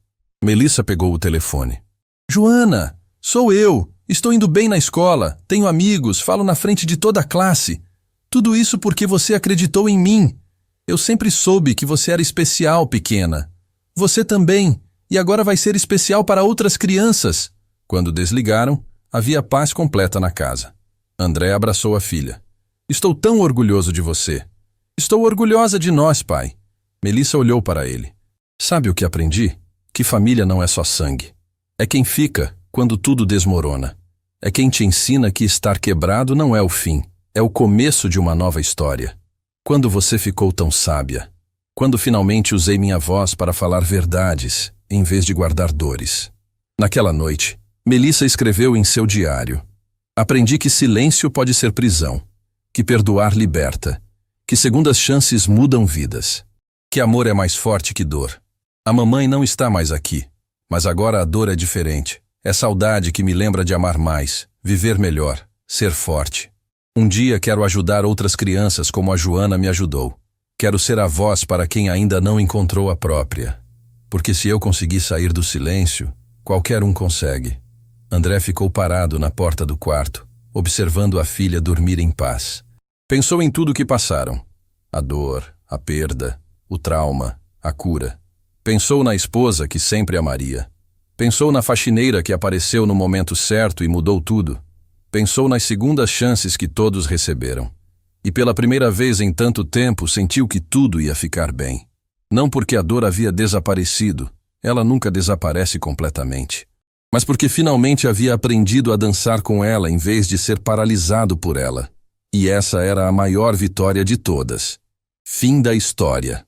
Melissa pegou o telefone. Joana, sou eu. Estou indo bem na escola. Tenho amigos, falo na frente de toda a classe. Tudo isso porque você acreditou em mim. Eu sempre soube que você era especial, pequena. Você também. E agora vai ser especial para outras crianças. Quando desligaram, havia paz completa na casa. André abraçou a filha. Estou tão orgulhoso de você. Estou orgulhosa de nós, pai. Melissa olhou para ele. Sabe o que aprendi? Que família não é só sangue. É quem fica quando tudo desmorona. É quem te ensina que estar quebrado não é o fim, é o começo de uma nova história. Quando você ficou tão sábia? Quando finalmente usei minha voz para falar verdades, em vez de guardar dores. Naquela noite, Melissa escreveu em seu diário: aprendi que silêncio pode ser prisão, que perdoar liberta, que segundas chances mudam vidas, que amor é mais forte que dor. A mamãe não está mais aqui, mas agora a dor é diferente. É saudade que me lembra de amar mais, viver melhor, ser forte. Um dia quero ajudar outras crianças como a Joana me ajudou. Quero ser a voz para quem ainda não encontrou a própria. Porque se eu conseguir sair do silêncio, qualquer um consegue. André ficou parado na porta do quarto, observando a filha dormir em paz. Pensou em tudo que passaram. A dor, a perda, o trauma, a cura. Pensou na esposa que sempre amaria. Pensou na faxineira que apareceu no momento certo e mudou tudo. Pensou nas segundas chances que todos receberam. E pela primeira vez em tanto tempo sentiu que tudo ia ficar bem. Não porque a dor havia desaparecido, ela nunca desaparece completamente, mas porque finalmente havia aprendido a dançar com ela em vez de ser paralisado por ela. E essa era a maior vitória de todas. Fim da história.